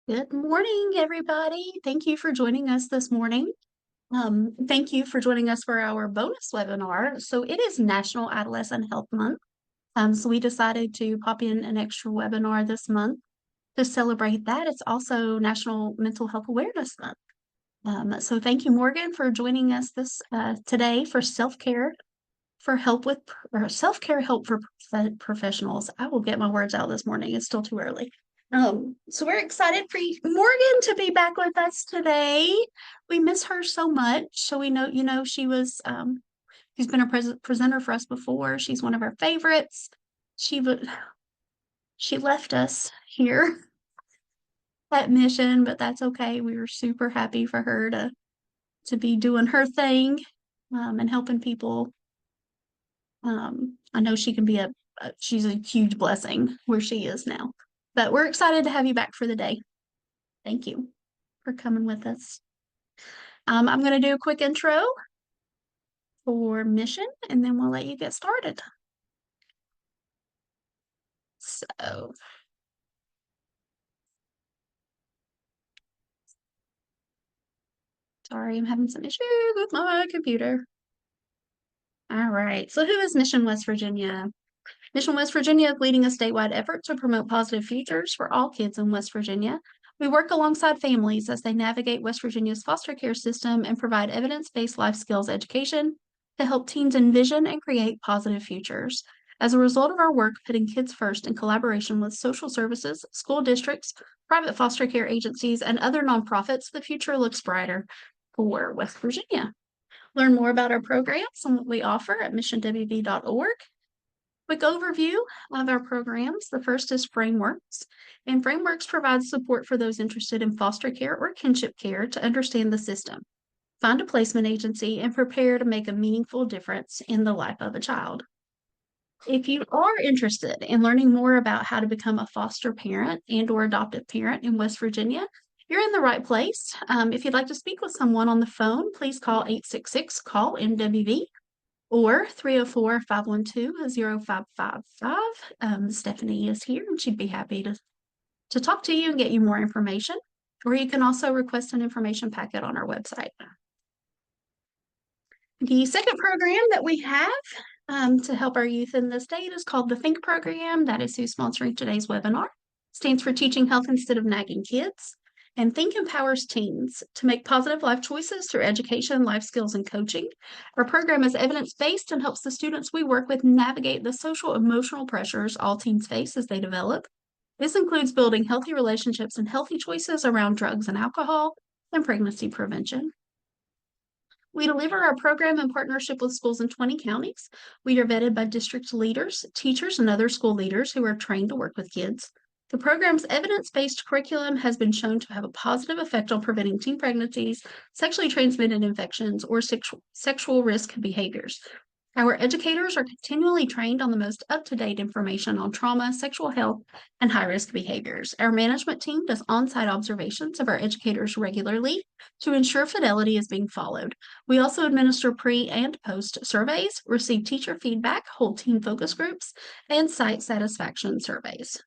Good morning, everybody. Thank you for joining us this morning. Thank you for joining us for our bonus webinar. So it is National Adolescent Health Month. So we decided to pop in an extra webinar this month to celebrate that. It's also National Mental Health Awareness Month. So thank you, Morgan, for joining us this today for self-care help for professionals. I will get my words out this morning. It's still too early. So we're excited for Morgan to be back with us today. We miss her so much. So we know, she's been a presenter for us before. She's one of our favorites. She she left us here at Mission, but that's okay. We were super happy for her to be doing her thing, and helping people. I know she can be she's a huge blessing where she is now. But we're excited to have you back for the day. Thank you for coming with us. I'm going to do a quick intro for Mission, and then we'll let you get started. So, sorry, I'm having some issues with my computer. All right, so who is Mission West Virginia? Mission West Virginia is leading a statewide effort to promote positive futures for all kids in West Virginia. We work alongside families as they navigate West Virginia's foster care system and provide evidence-based life skills education to help teens envision and create positive futures. As a result of our work putting kids first in collaboration with social services, school districts, private foster care agencies, and other nonprofits, the future looks brighter for West Virginia. Learn more about our programs and what we offer at missionwv.org. Quick overview of our programs. The first is Frameworks, and Frameworks provides support for those interested in foster care or kinship care to understand the system, find a placement agency, and prepare to make a meaningful difference in the life of a child. If you are interested in learning more about how to become a foster parent and or adoptive parent in West Virginia, you're in the right place. If you'd like to speak with someone on the phone, please call 866-CALL-MWV or 304-512-0555. Stephanie is here and she'd be happy to talk to you and get you more information. Or you can also request an information packet on our website. The second program that we have to help our youth in the state is called the Think program. That is who's sponsoring today's webinar. Stands for Teaching Health Instead of Nagging Kids. And Think empowers teens to make positive life choices through education, life skills, and coaching. Our program is evidence-based and helps the students we work with navigate the social emotional pressures all teens face as they develop. This includes building healthy relationships and healthy choices around drugs and alcohol and pregnancy prevention. We deliver our program in partnership with schools in 20 counties. We are vetted by district leaders, teachers, and other school leaders who are trained to work with kids. The program's evidence-based curriculum has been shown to have a positive effect on preventing teen pregnancies, sexually transmitted infections, or sexual risk behaviors. Our educators are continually trained on the most up-to-date information on trauma, sexual health, and high-risk behaviors. Our management team does on-site observations of our educators regularly to ensure fidelity is being followed. We also administer pre- and post surveys, receive teacher feedback, hold team focus groups, and site satisfaction surveys.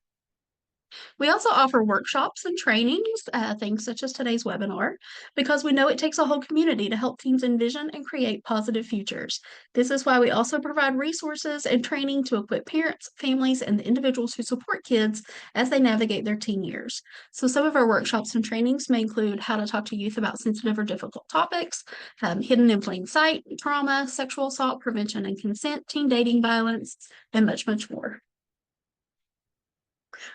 We also offer workshops and trainings, things such as today's webinar, because we know it takes a whole community to help teens envision and create positive futures. This is why we also provide resources and training to equip parents, families, and the individuals who support kids as they navigate their teen years. So some of our workshops and trainings may include how to talk to youth about sensitive or difficult topics, hidden in plain sight, trauma, sexual assault, prevention and consent, teen dating violence, and much, much more.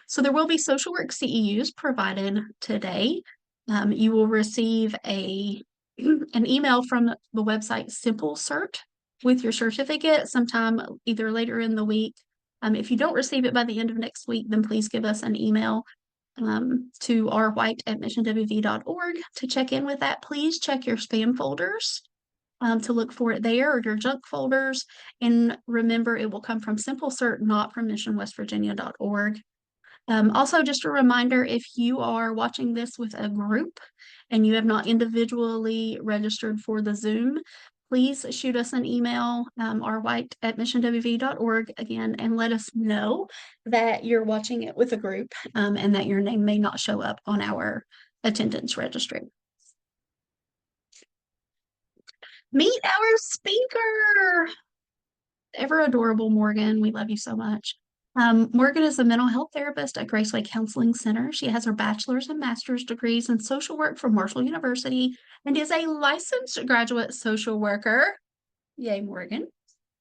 So there will be social work CEUs provided today. You will receive an email from the website Simple Cert with your certificate sometime either later in the week. If you don't receive it by the end of next week, then please give us an email to rwhite@missionwv.org to check in with that. Please check your spam folders to look for it there, or your junk folders. And remember, it will come from Simple Cert, not from missionwestvirginia.org. Also, just a reminder, if you are watching this with a group and you have not individually registered for the Zoom, please shoot us an email, rwhite@missionwv.org again, and let us know that you're watching it with a group, and that your name may not show up on our attendance registry. Meet our speaker, ever adorable Morgan. We love you so much. Morgan is a mental health therapist at Graceway Counseling Center. She has her bachelor's and master's degrees in social work from Marshall University and is a licensed graduate social worker. Yay, Morgan.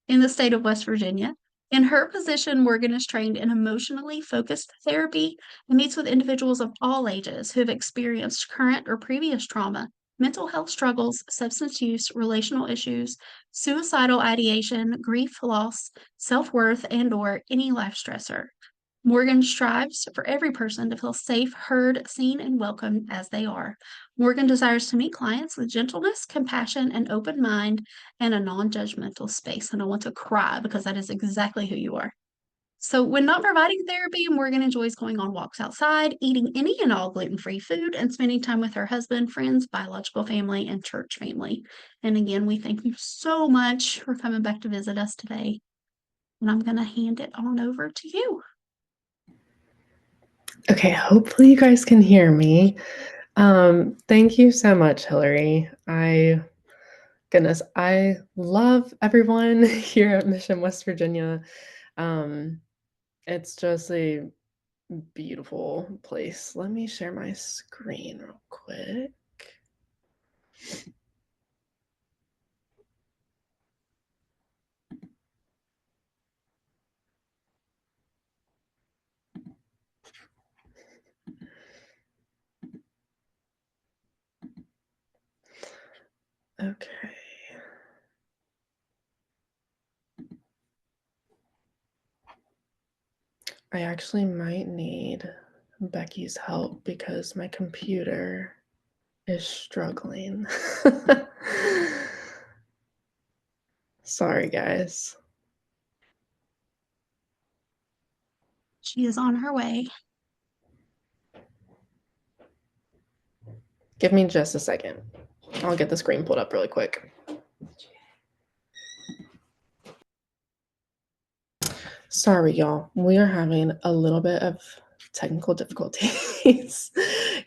In the state of West Virginia. In her position, Morgan is trained in emotionally focused therapy and meets with individuals of all ages who have experienced current or previous trauma, mental health struggles, substance use, relational issues, suicidal ideation, grief, loss, self-worth, and/or any life stressor. Morgan strives for every person to feel safe, heard, seen, and welcomed as they are. Morgan desires to meet clients with gentleness, compassion, an open mind, and a non-judgmental space. And I want to cry because that is exactly who you are. So when not providing therapy, Morgan enjoys going on walks outside, eating any and all gluten-free food, and spending time with her husband, friends, biological family, and church family. And again, we thank you so much for coming back to visit us today. And I'm going to hand it on over to you. Okay, hopefully you guys can hear me. Thank you so much, Hillary. Goodness, I love everyone here at Mission West Virginia. It's just a beautiful place. Let me share my screen real quick. Okay. I actually might need Becky's help because my computer is struggling. Sorry, guys. She is on her way. Give me just a second. I'll get the screen pulled up really quick. Sorry, y'all. We are having a little bit of technical difficulties.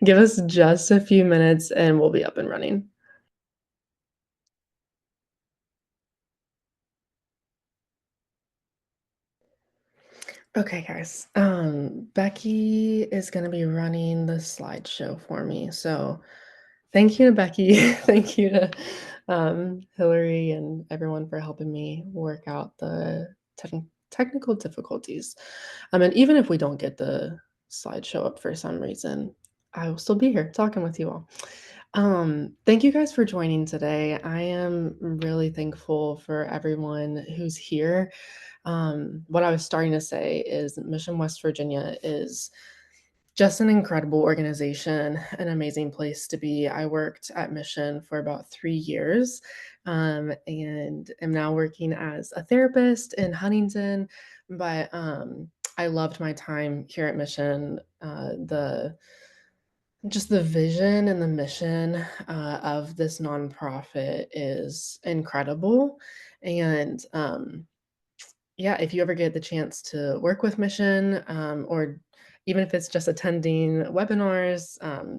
Give us just a few minutes and we'll be up and running. Okay, guys. Becky is going to be running the slideshow for me. So thank you to Becky. Thank you to Hillary and everyone for helping me work out the technical difficulties. And even if we don't get the slideshow up for some reason, I will still be here talking with you all. Thank you guys for joining today. I am really thankful for everyone who's here. What I was starting to say is Mission West Virginia is just an incredible organization, an amazing place to be. I worked at Mission for about 3 years, and am now working as a therapist in Huntington. But I loved my time here at Mission. Just the vision and the mission of this nonprofit is incredible. And yeah, if you ever get the chance to work with Mission, or even if it's just attending webinars,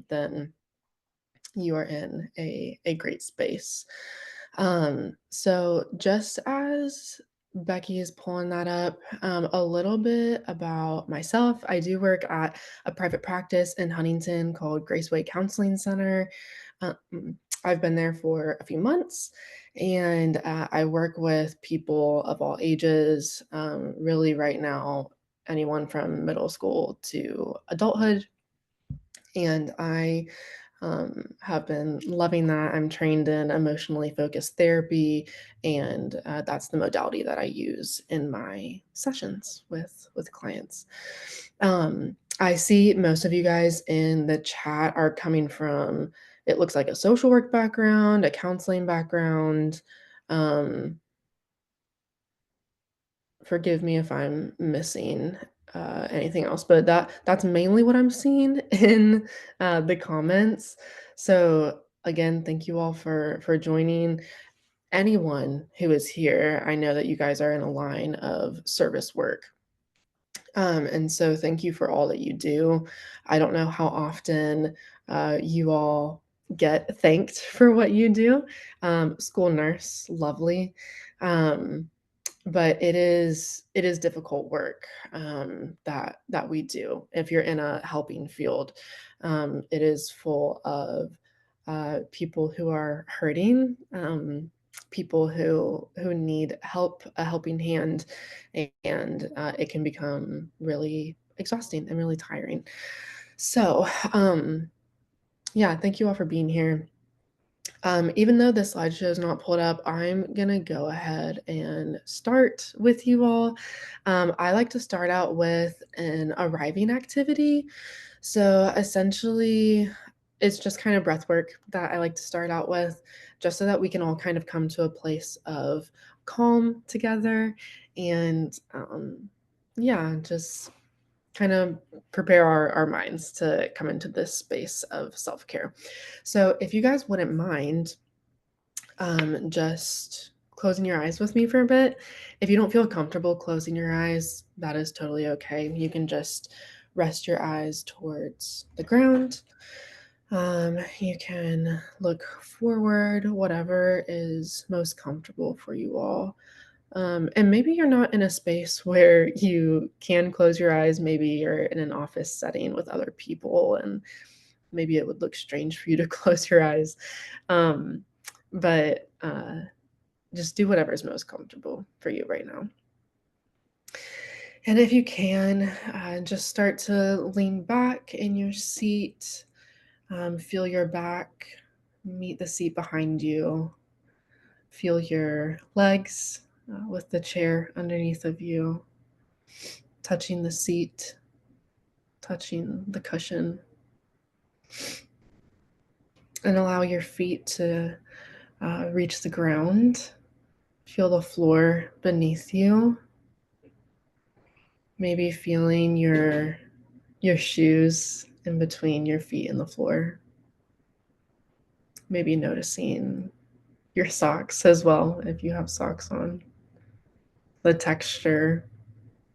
then you are in a great space. So just as Becky is pulling that up, a little bit about myself. I do work at a private practice in Huntington called Graceway Counseling Center. I've been there for a few months, and I work with people of all ages. Really, right now, anyone from middle school to adulthood. And I have been loving that. I'm trained in emotionally focused therapy, and that's the modality that I use in my sessions with clients. I see most of you guys in the chat are coming from, it looks like, a social work background, a counseling background. Forgive me if I'm missing anything else, but that's mainly what I'm seeing in the comments. So again, thank you all for joining. anyone who is here, I know that you guys are in a line of service work. And so thank you for all that you do. I don't know how often you all get thanked for what you do. School nurse, lovely. Um, but it is difficult work that we do. If you're in a helping field, it is full of people who are hurting, people who need help, a helping hand, and it can become really exhausting and really tiring. So, yeah, thank you all for being here. Even though the slideshow is not pulled up, I'm gonna go ahead and start with you all. I like to start out with an arriving activity. So essentially, it's just kind of breath work that I like to start out with, just so that we can all kind of come to a place of calm together and yeah, just kind of prepare our minds to come into this space of self care. So if you guys wouldn't mind, just closing your eyes with me for a bit. If you don't feel comfortable closing your eyes, that is totally okay. You can just rest your eyes towards the ground. You can look forward, whatever is most comfortable for you all. And maybe you're not in a space where you can close your eyes. Maybe you're in an office setting with other people, and maybe it would look strange for you to close your eyes. Um, but just do whatever is most comfortable for you right now. And if you can, just start to lean back in your seat, feel your back meet the seat behind you, feel your legs with the chair underneath of you, touching the seat, touching the cushion, and allow your feet to reach the ground. Feel the floor beneath you. Maybe feeling your shoes in between your feet and the floor. Maybe noticing your socks as well if you have socks on. The texture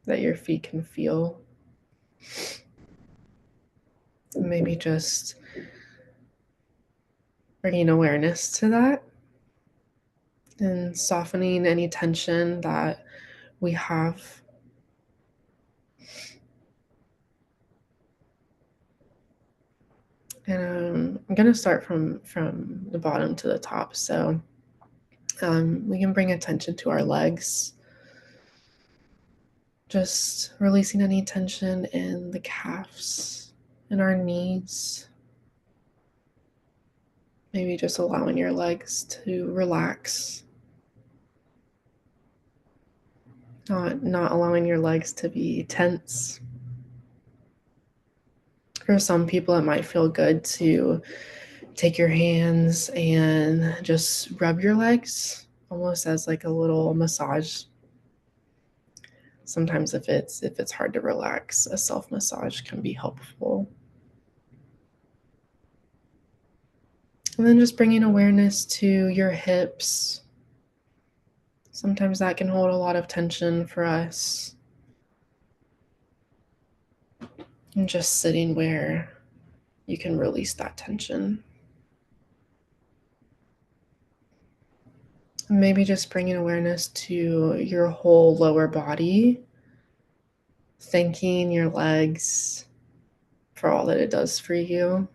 that your feet can feel. Maybe just bringing awareness to that and softening any tension that we have. And I'm going to start from the bottom to the top. So we can bring attention to our legs, just releasing any tension in the calves and our knees. Maybe just allowing your legs to relax, not allowing your legs to be tense. For some people, it might feel good to take your hands and just rub your legs, almost as like a little massage. Sometimes if it's hard to relax, a self massage can be helpful. And then just bringing awareness to your hips. Sometimes that can hold a lot of tension for us. And just sitting where you can release that tension. And maybe just bringing awareness to your whole lower body, thanking your legs for all that it does for you.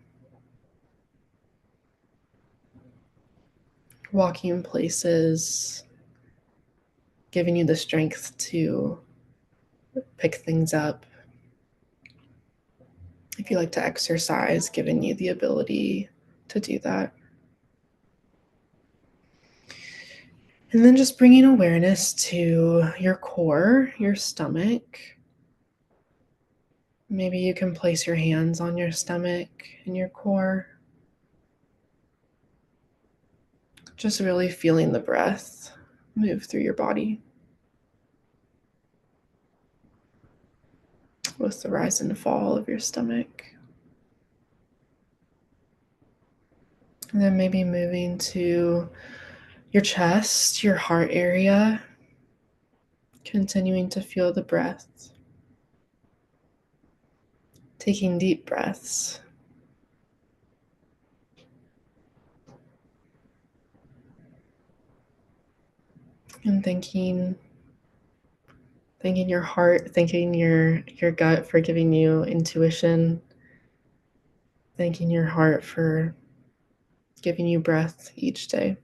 Walking places, giving you the strength to pick things up. If you like to exercise, giving you the ability to do that. And then just bringing awareness to your core, your stomach. Maybe you can place your hands on your stomach and your core. Just really feeling the breath move through your body with the rise and fall of your stomach. And then maybe moving to your chest, your heart area, continuing to feel the breath, taking deep breaths. And thanking your heart, thanking your gut for giving you intuition, thanking your heart for giving you breath each day.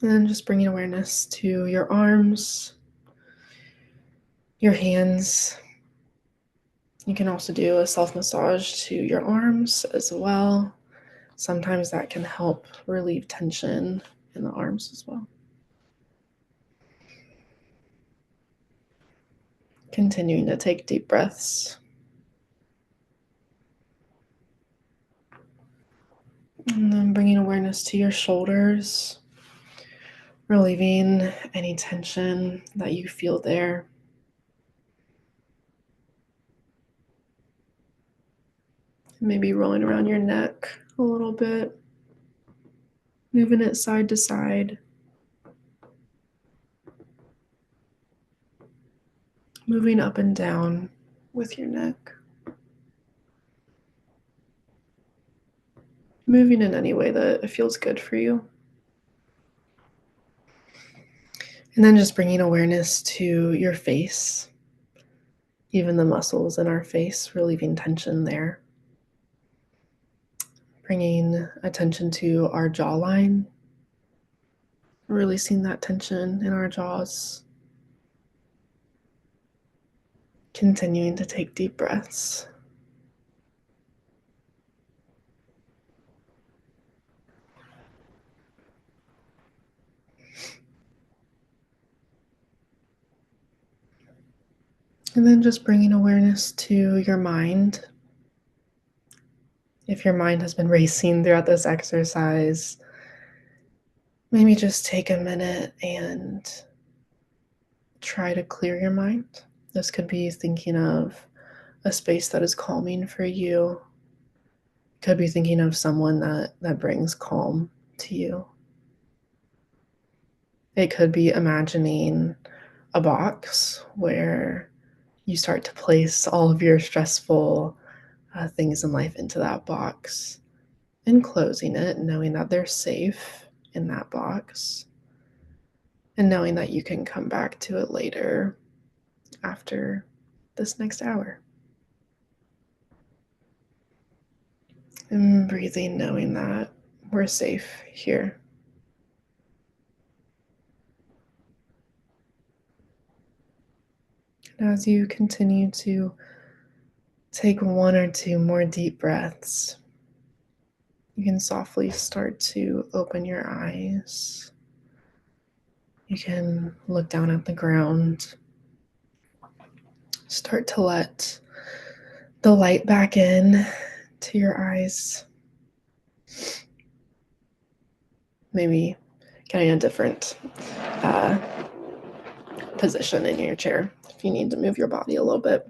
And then just bringing awareness to your arms, your hands. You can also do a self massage to your arms as well. Sometimes that can help relieve tension in the arms as well. Continuing to take deep breaths. And then bringing awareness to your shoulders, relieving any tension that you feel there. Maybe rolling around your neck a little bit, moving it side to side, moving up and down with your neck, moving in any way that feels good for you. And then just bringing awareness to your face, even the muscles in our face, relieving tension there. Bringing attention to our jawline, releasing that tension in our jaws. Continuing to take deep breaths. And then just bringing awareness to your mind. If your mind has been racing throughout this exercise, maybe just take a minute and try to clear your mind. This could be thinking of a space that is calming for you. Could be thinking of someone that brings calm to you. It could be imagining a box where you start to place all of your stressful things in life into that box and closing it, knowing that they're safe in that box and knowing that you can come back to it later after this next hour. And breathing, knowing that we're safe here. And as you continue to take one or two more deep breaths, you can softly start to open your eyes. You can look down at the ground, start to let the light back in to your eyes. Maybe getting a different position in your chair if you need to move your body a little bit.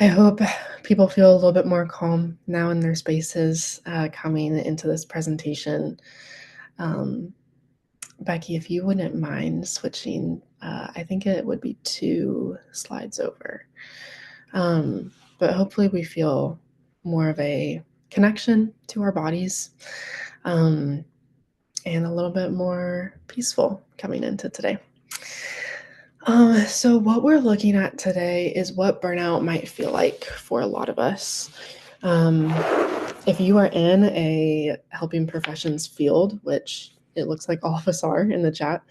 I hope people feel a little bit more calm now in their spaces coming into this presentation. Becky, if you wouldn't mind switching, I think it would be 2 slides over. But hopefully we feel more of a connection to our bodies and a little bit more peaceful coming into today. So what we're looking at today is what burnout might feel like for a lot of us. If you are in a helping professions field, which it looks like all of us are in the chat,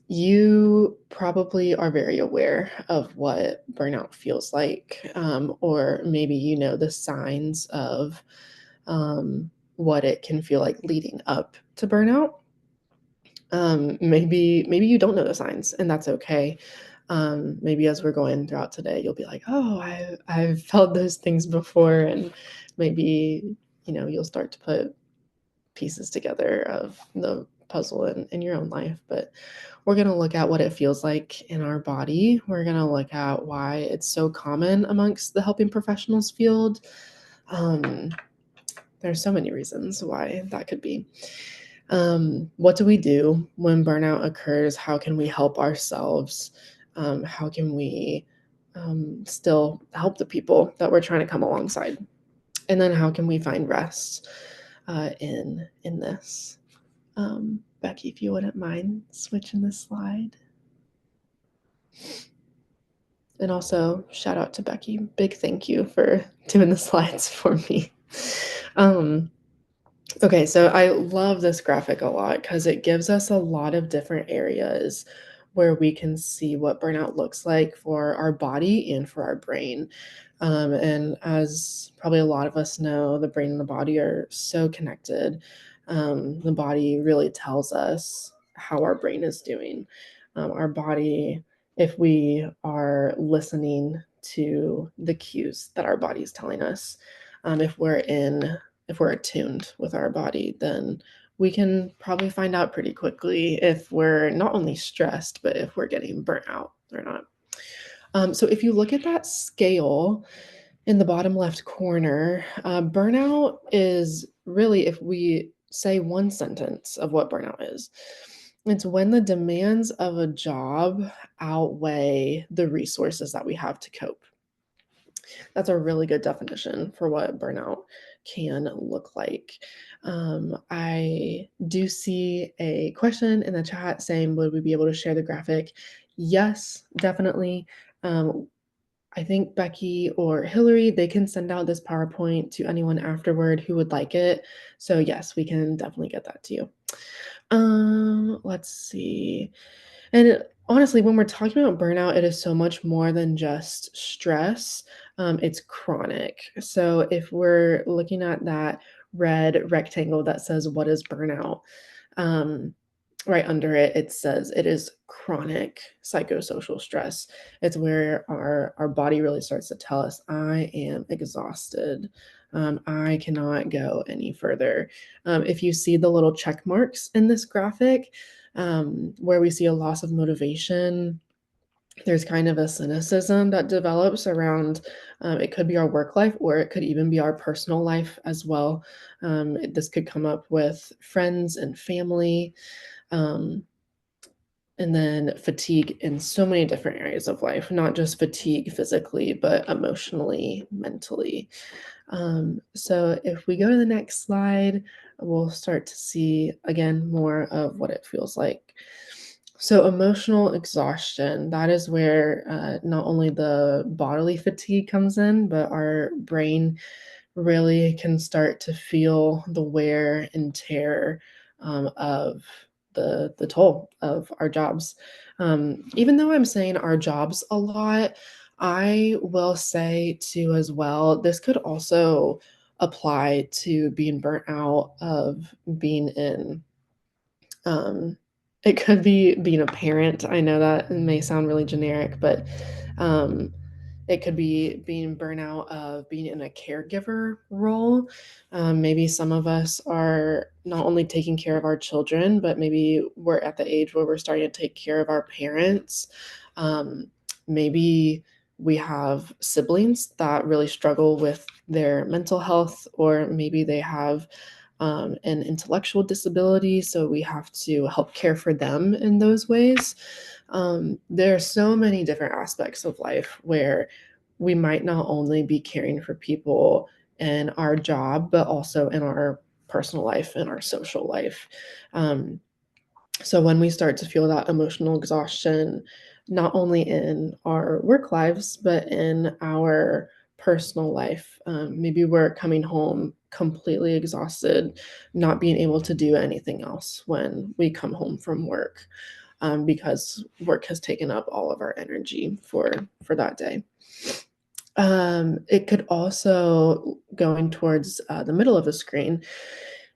you probably are very aware of what burnout feels like, or maybe you know the signs of what it can feel like leading up to burnout. Maybe you don't know the signs, and that's okay. Maybe as we're going throughout today, you'll be like, "Oh, I've felt those things before," and maybe you'll start to put pieces together of the puzzle in your own life. But We're going to look at what it feels like in our body. We're going to look at why it's so common amongst the helping professionals field. There's so many reasons why that could be. What do we do when burnout occurs? How can we help ourselves? How can we still help the people that we're trying to come alongside? And then how can we find rest in this? Becky, if you wouldn't mind switching the slide. And also, shout out to Becky. Big thank you for doing the slides for me. Um, okay, so I love this graphic a lot because it gives us a lot of different areas where we can see what burnout looks like for our body and for our brain. And as probably a lot of us know, the brain and the body are so connected. The body really tells us how our brain is doing. Our body, if we are listening to the cues that our body is telling us, if we're attuned with our body, then we can probably find out pretty quickly if we're not only stressed, but if we're getting burnt out or not. So if you look at that scale in the bottom left corner, burnout is really, if we say one sentence of what burnout is, it's when the demands of a job outweigh the resources that we have to cope. That's a really good definition for what burnout can look like. I do see a question in the chat saying, would we be able to share the graphic? Yes, definitely. I think Becky or Hillary, they can send out this PowerPoint to anyone afterward who would like it. So yes, we can definitely get that to you. Let's see. And honestly, when we're talking about burnout, it is so much more than just stress. It's chronic. So if we're looking at that red rectangle that says, what is burnout? Right under it, it says it is chronic psychosocial stress. It's where our body really starts to tell us, I am exhausted. I cannot go any further. If you see the little check marks in this graphic, where we see a loss of motivation, there's kind of a cynicism that develops around it could be our work life or it could even be our personal life as well. This could come up with friends and family. Um, and then fatigue in so many different areas of life, not just fatigue physically, but emotionally, mentally. So if we go to the next slide, we'll start to see again more of what it feels like. So emotional exhaustion, that is where not only the bodily fatigue comes in, but our brain really can start to feel the wear and tear of the toll of our jobs. Even though I'm saying our jobs a lot, I will say too as well, this could also apply to being burnt out of being in it could be being a parent. I know that may sound really generic, but um, it could be being burnout of being in a caregiver role. Maybe some of us are not only taking care of our children, but maybe we're at the age where we're starting to take care of our parents. Um, Maybe we have siblings that really struggle with their mental health, or maybe they have an intellectual disability, so we have to help care for them in those ways. There are so many different aspects of life where we might not only be caring for people in our job, but also in our personal life and our social life. Um, so when we start to feel that emotional exhaustion, not only in our work lives, but in our personal life, maybe we're coming home completely exhausted, not being able to do anything else when we come home from work, because work has taken up all of our energy for that day. It could also, going towards the middle of the screen,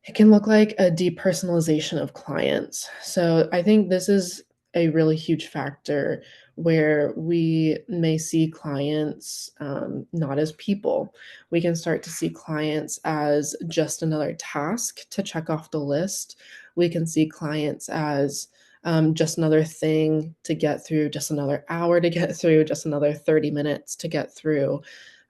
it can look like a depersonalization of clients. So I think this is a really huge factor where we may see clients not as people. We can start to see clients as just another task to check off the list. We can see clients as just another thing to get through, just another hour to get through, just another 30 minutes to get through.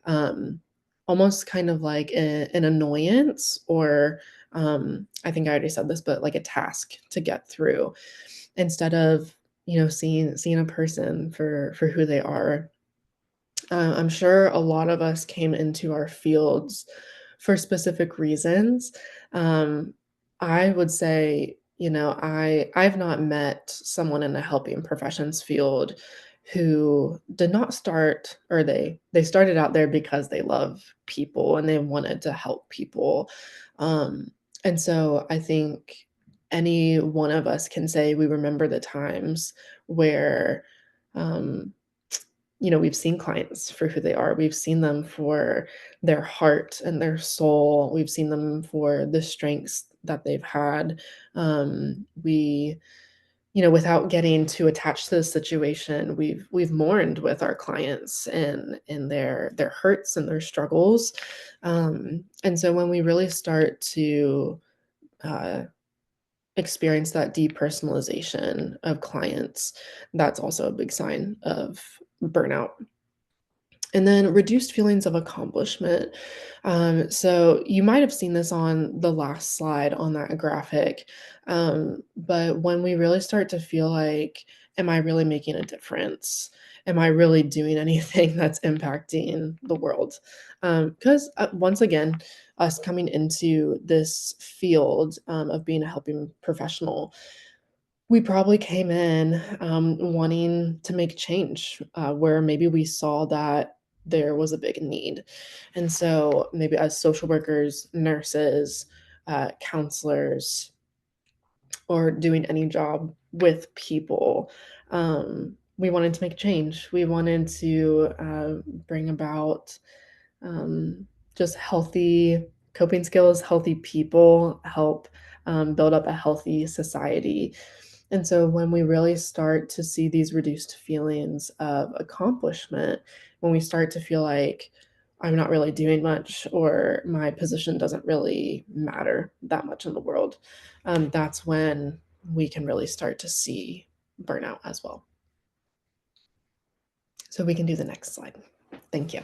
Um, Almost kind of like an annoyance, or I think I already said this, but like a task to get through, instead of, seeing a person for who they are. I'm sure a lot of us came into our fields for specific reasons. Um, I would say, I've not met someone in the helping professions field who did not start, or they started out there because they love people and they wanted to help people. Um, and so I think any one of us can say we remember the times where um, we've seen clients for who they are. We've seen them for their heart and their soul. We've seen them for the strengths that they've had. Without getting too attached to the situation, we've mourned with our clients and their hurts and their struggles. And so when we really start to uh, experience that depersonalization of clients, that's also a big sign of burnout. And then reduced feelings of accomplishment. So you might have seen this on the last slide on that graphic. But when we really start to feel like, am I really making a difference? Am I really doing anything that's impacting the world? Because once again, us coming into this field of being a helping professional, we probably came in, wanting to make change, where maybe we saw that there was a big need. And so maybe as social workers, nurses, counselors, or doing any job with people, we wanted to make change. We wanted to bring about um, just healthy coping skills, healthy people, help build up a healthy society. And so when we really start to see these reduced feelings of accomplishment, when we start to feel like I'm not really doing much, or my position doesn't really matter that much in the world, that's when we can really start to see burnout as well. So we can do the next slide. Thank you.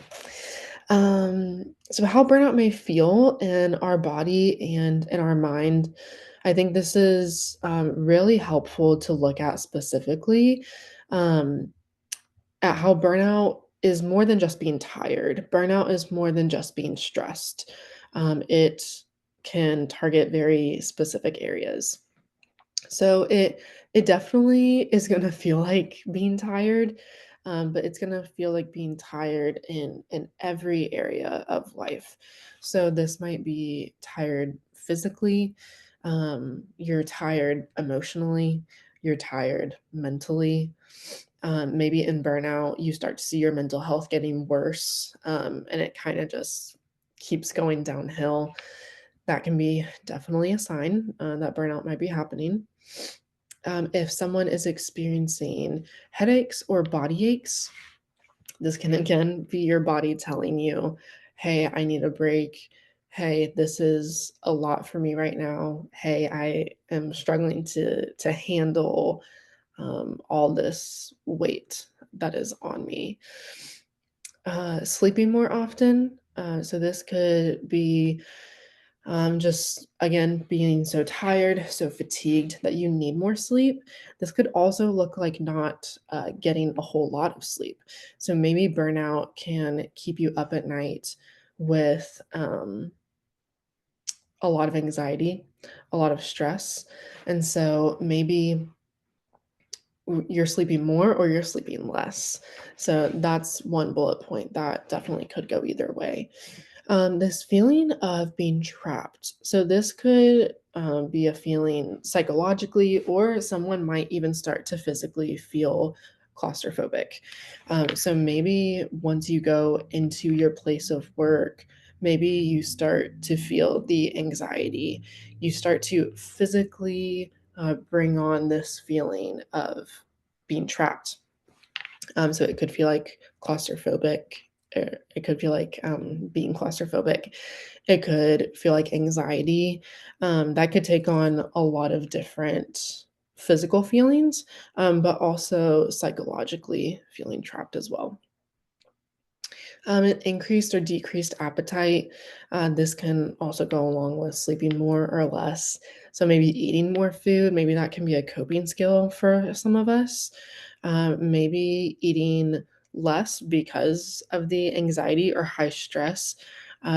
So how burnout may feel in our body and in our mind, I think this is really helpful to look at specifically, um, at how burnout is more than just being tired. Burnout is more than just being stressed. It can target very specific areas. So it definitely is gonna feel like being tired, but it's gonna feel like being tired in every area of life. So this might be tired physically, you're tired emotionally, you're tired mentally. Maybe in burnout, you start to see your mental health getting worse, and it kind of just keeps going downhill. That can be definitely a sign that burnout might be happening. If someone is experiencing headaches or body aches, this can again be your body telling you, hey, I need a break. Hey, this is a lot for me right now. Hey, I am struggling to handle all this weight that is on me. Sleeping more often. So this could be just again, being so tired, so fatigued that you need more sleep. This could also look like not getting a whole lot of sleep. So maybe burnout can keep you up at night with a lot of anxiety, a lot of stress. And so maybe you're sleeping more or you're sleeping less. So that's one bullet point that definitely could go either way. This feeling of being trapped. So this could be a feeling psychologically, or someone might even start to physically feel claustrophobic. So maybe once you go into your place of work, maybe you start to feel the anxiety. You start to physically bring on this feeling of being trapped. So it could feel like claustrophobic. It could feel like being claustrophobic. It could feel like anxiety. That could take on a lot of different. physical feelings, but also psychologically feeling trapped as well. An increased or decreased appetite. This can also go along with sleeping more or less. So maybe eating more food, maybe that can be a coping skill for some of us. Maybe eating less because of the anxiety or high stress.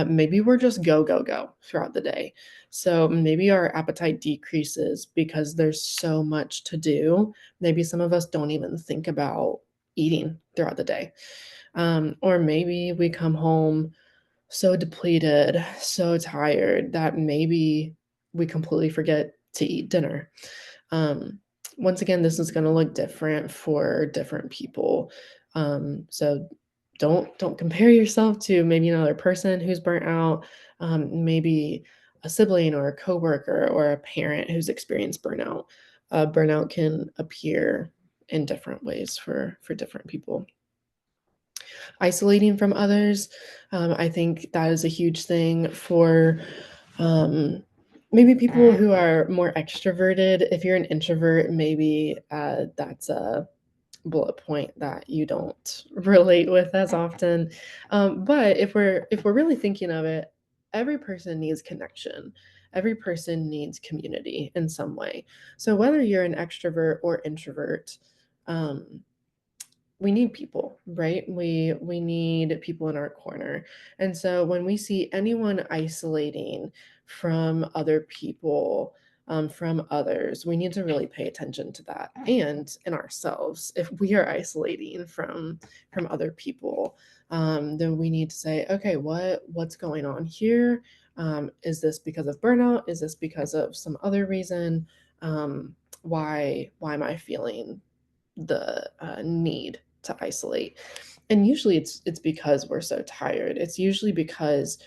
Maybe we're just go, go, go throughout the day. So maybe our appetite decreases because there's so much to do. Maybe some of us don't even think about eating throughout the day. Or maybe we come home so depleted, so tired that maybe we completely forget to eat dinner. Um, Once again, this is going to look different for different people. So don't compare yourself to maybe another person who's burnt out, maybe a sibling or a coworker or a parent who's experienced burnout. Burnout can appear in different ways for different people. Isolating from others. I think that is a huge thing for maybe people who are more extroverted. If you're an introvert, maybe that's a bullet point that you don't relate with as often. But if we're really thinking of it, every person needs connection. Every person needs community in some way. So whether you're an extrovert or introvert, um, we need people, right? We need people in our corner. And so when we see anyone isolating from other people, from others, we need to really pay attention to that, and in ourselves. If we are isolating from other people, then we need to say, okay, what's going on here? Is this because of burnout? Is this because of some other reason? Why am I feeling the need to isolate? And usually it's because we're so tired. It's usually because,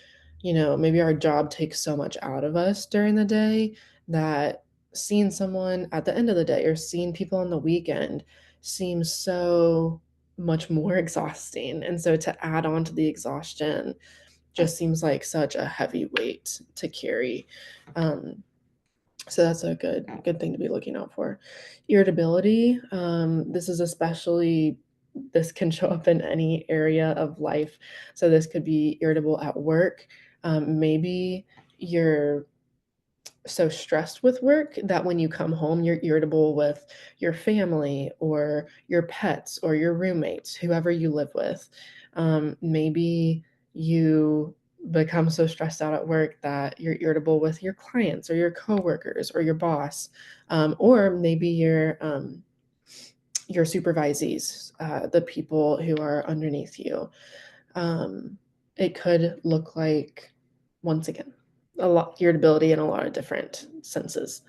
maybe our job takes so much out of us during the day that seeing someone at the end of the day or seeing people on the weekend seems so much more exhausting. And so to add on to the exhaustion just seems like such a heavy weight to carry. So that's a good thing to be looking out for. Irritability, this can show up in any area of life. So this could be irritable at work. Maybe you're so stressed with work that when you come home, you're irritable with your family or your pets or your roommates, whoever you live with. Maybe you become so stressed out at work that you're irritable with your clients or your coworkers or your boss, or maybe your supervisees, the people who are underneath you. um, it could look like, once again, a lot irritability in a lot of different senses.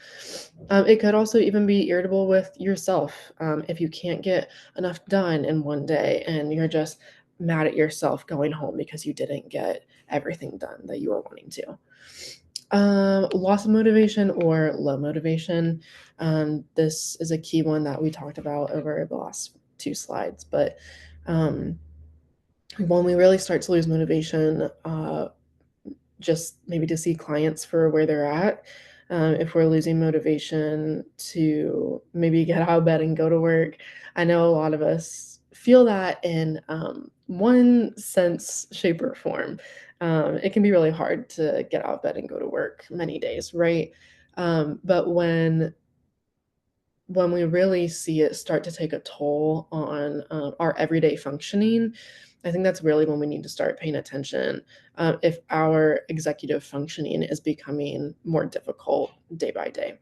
It could also even be irritable with yourself, if you can't get enough done in one day and you're just mad at yourself going home because you didn't get everything done that you were wanting to. Loss of motivation or low motivation. This is a key one that we talked about over the last two slides, but um, when we really start to lose motivation, just maybe to see clients for where they're at. If we're losing motivation to maybe get out of bed and go to work, I know a lot of us feel that in one sense, shape, or form. It can be really hard to get out of bed and go to work many days, right? But when we really see it start to take a toll on our everyday functioning, I think that's really when we need to start paying attention, if our executive functioning is becoming more difficult day by day.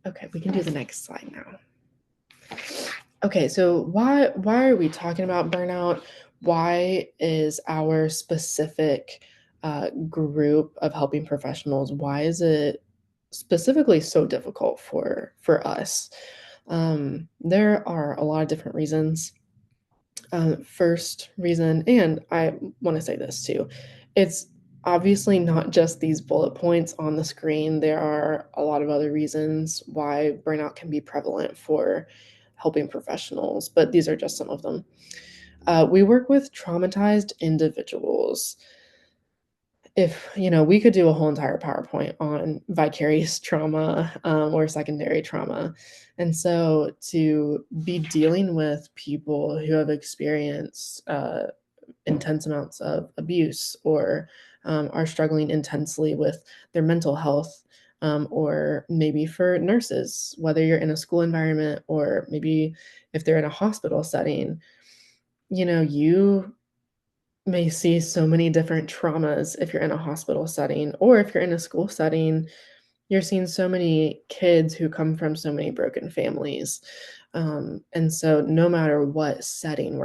Okay, we can do the next slide now. Okay, so why are we talking about burnout? Why is our specific group of helping professionals, why is it specifically so difficult for us? There are a lot of different reasons. First reason, and I want to say this too, it's obviously not just these bullet points on the screen. There are a lot of other reasons why burnout can be prevalent for helping professionals, but these are just some of them. We work with traumatized individuals. if we could do a whole entire PowerPoint on vicarious trauma, or secondary trauma. And so to be dealing with people who have experienced intense amounts of abuse, or are struggling intensely with their mental health, or maybe for nurses, whether you're in a school environment or maybe if they're in a hospital setting, you may see so many different traumas if you're in a hospital setting, or if you're in a school setting, you're seeing so many kids who come from so many broken families. And so, no matter what setting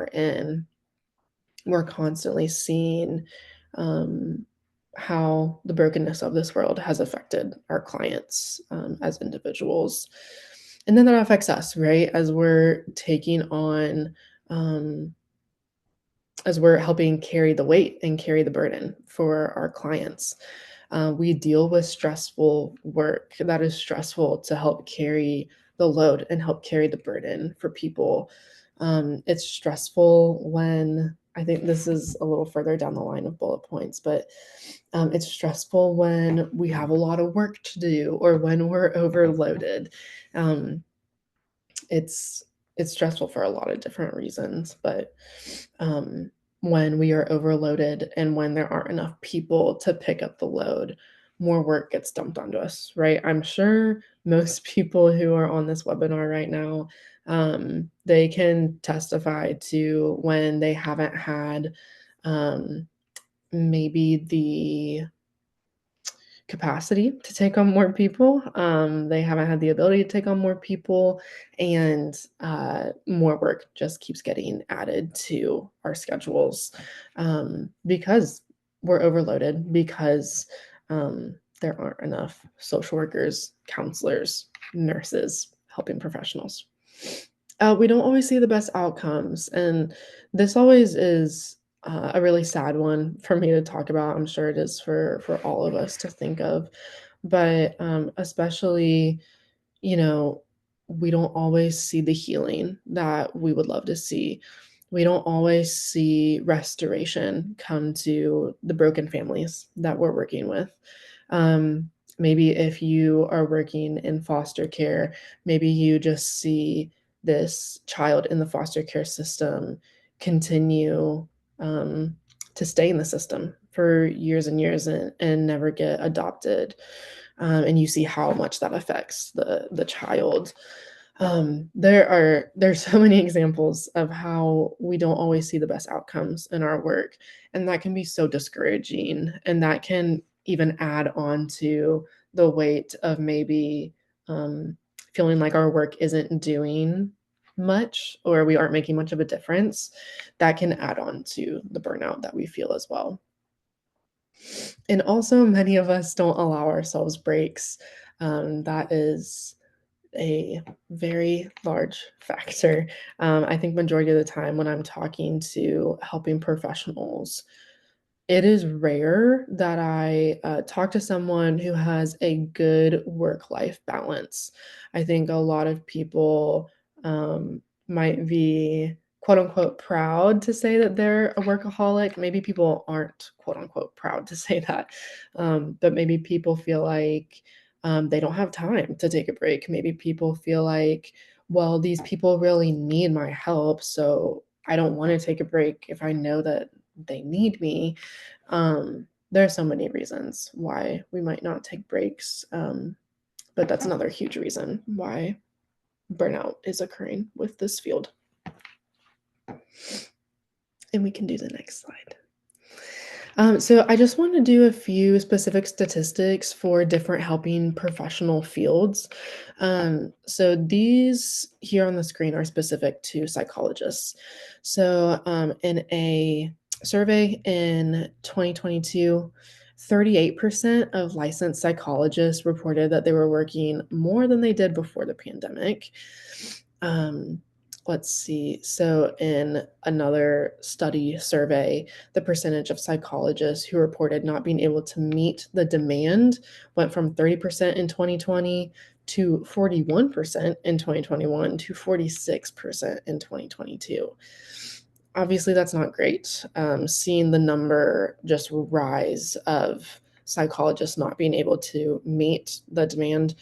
we're constantly seeing um, how the brokenness of this world has affected our clients, as individuals. And then that affects us, right? Um, as we're helping carry the weight and carry the burden for our clients. We deal with stressful work that is stressful to help carry the load and help carry the burden for people. It's stressful when I think this is a little further down the line of bullet points, but it's stressful when we have a lot of work to do or when we're overloaded. Um, it's it's stressful for a lot of different reasons, but um, when we are overloaded and when there aren't enough people to pick up the load, more work gets dumped onto us, right? I'm sure most people who are on this webinar right now, they can testify to when they haven't had um, maybe the capacity to take on more people. They haven't had the ability to take on more people, and more work just keeps getting added to our schedules, because we're overloaded, because there aren't enough social workers, counselors, nurses, helping professionals. We don't always see the best outcomes, and this always is a really sad one for me to talk about. I'm sure it is for all of us to think of, but especially, you know, we don't always see the healing that we would love to see. We don't always see restoration come to the broken families that we're working with. Maybe if you are working in foster care, maybe you just see this child in the foster care system continue to stay in the system for years and years and never get adopted. And you see how much that affects the child. There's so many examples of how we don't always see the best outcomes in our work, and that can be so discouraging, and that can even add on to the weight of maybe feeling like our work isn't doing much or we aren't making much of a difference. That can add on to the burnout that we feel as well. And also, many of us don't allow ourselves breaks. That is a very large factor. I think majority of the time when I'm talking to helping professionals, it is rare that I talk to someone who has a good work-life balance. I think a lot of people might be quote unquote proud to say that they're a workaholic. Maybe people aren't quote unquote proud to say that, but maybe people feel like they don't have time to take a break. Maybe people feel like, well, these people really need my help, so I don't want to take a break if I know that they need me. There are so many reasons why we might not take breaks, but that's another huge reason why burnout is occurring with this field. And we can do the next slide. So I just want to do a few specific statistics for different helping professional fields. So these here on the screen are specific to psychologists. So in a survey in 2022, 38% of licensed psychologists reported that they were working more than they did before the pandemic. Um, let's see. So, in another study survey, the percentage of psychologists who reported not being able to meet the demand went from 30% in 2020 to 41% in 2021 to 46% in 2022. obviously, that's not great. Seeing the number just rise of psychologists not being able to meet the demand.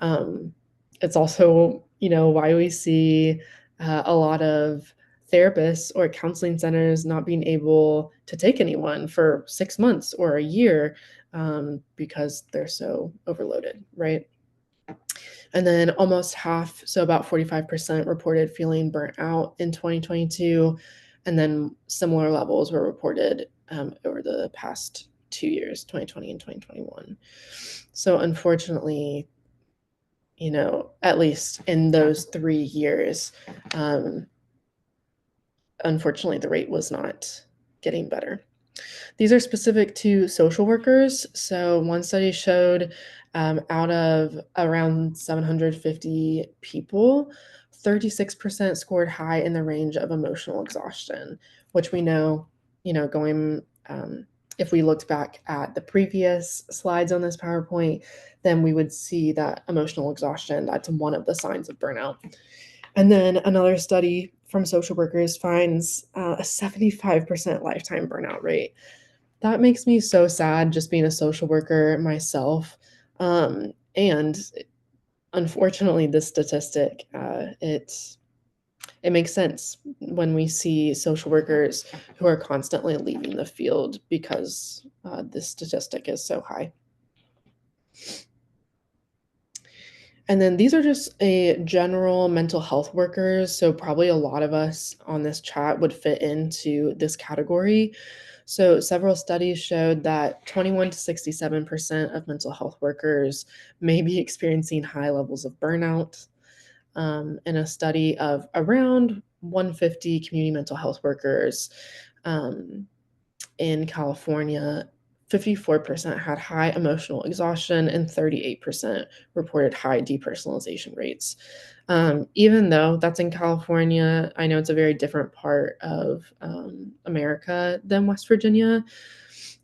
Um, it's also, why we see a lot of therapists or counseling centers not being able to take anyone for 6 months or a year because they're so overloaded, right? And then almost half, so about 45% reported feeling burnt out in 2022. And then similar levels were reported over the past 2 years, 2020 and 2021. So unfortunately, at least in those 3 years, um, unfortunately, the rate was not getting better. These are specific to social workers. So one study showed out of around 750 people, 36% scored high in the range of emotional exhaustion, which we know, going, if we looked back at the previous slides on this PowerPoint, then we would see that emotional exhaustion, that's one of the signs of burnout. And then another study from social workers finds a 75% lifetime burnout rate. That makes me so sad just being a social worker myself. And unfortunately, this statistic, it makes sense when we see social workers who are constantly leaving the field because this statistic is so high. And then these are just a general mental health workers. So probably a lot of us on this chat would fit into this category. So several studies showed that 21 to 67% of mental health workers may be experiencing high levels of burnout. In a study of around 150 community mental health workers, um, in California, 54% had high emotional exhaustion and 38% reported high depersonalization rates. Even though that's in California, I know it's a very different part of America than West Virginia.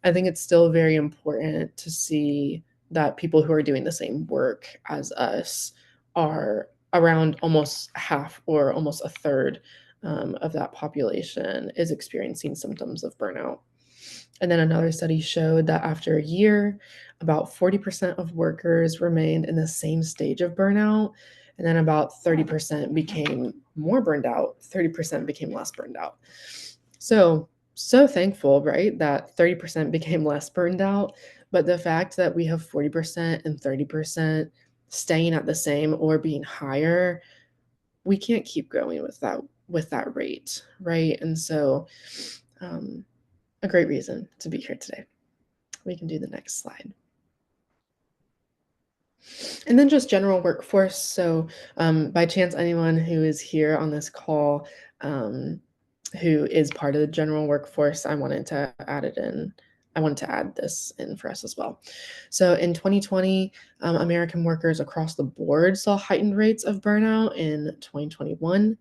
I think it's still very important to see that people who are doing the same work as us are around almost half or almost a third of that population is experiencing symptoms of burnout. And then another study showed that after a year, about 40% of workers remained in the same stage of burnout. And then about 30% became more burned out, 30% became less burned out. So thankful, right, that 30% became less burned out. But the fact that we have 40% and 30% staying at the same or being higher, we can't keep going with that rate, right? And so a great reason to be here today. We can do the next slide. And then just general workforce. So, by chance, anyone who is here on this call um, who is part of the general workforce, I wanted to add it in. I wanted to add this in for us as well. So, in 2020, American workers across the board saw heightened rates of burnout in 2021.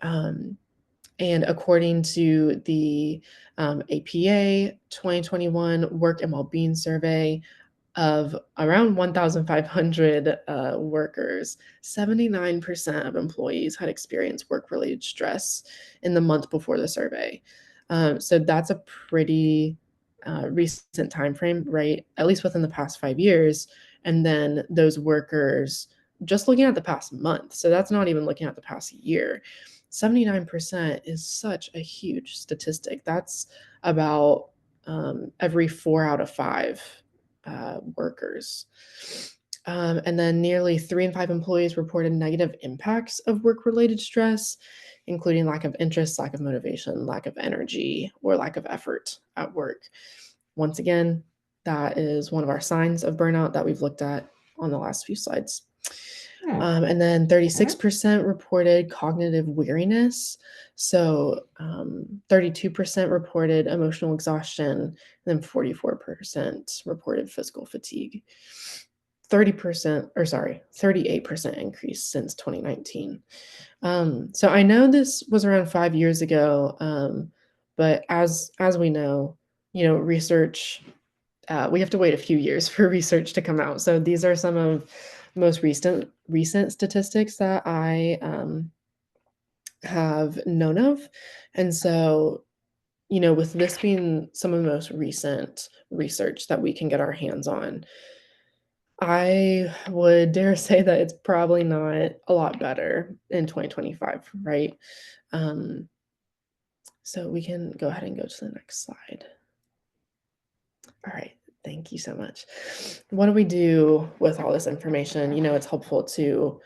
Um, And according to the APA 2021 Work and Wellbeing Survey of around 1,500 workers, 79% of employees had experienced work-related stress in the month before the survey. So that's a pretty recent time frame, right? At least within the past 5 years. And then those workers, just looking at the past month, so that's not even looking at the past year. 79% is such a huge statistic. That's about every 4 out of 5 workers. And then nearly 3 in 5 employees reported negative impacts of work related stress, including lack of interest, lack of motivation, lack of energy, or lack of effort at work. Once again, that is one of our signs of burnout that we've looked at on the last few slides. And then 36% reported cognitive weariness. So 32% reported emotional exhaustion, and then 44% reported physical fatigue. 38% increase since 2019. So I know this was around 5 years ago, but as we know, research we have to wait a few years for research to come out. So these are some of most recent statistics that I have known of. And so, with this being some of the most recent research that we can get our hands on, I would dare say that it's probably not a lot better in 2025, right? Um, so we can go ahead and go to the next slide. All right. Thank you so much. What do we do with all this information? It's helpful to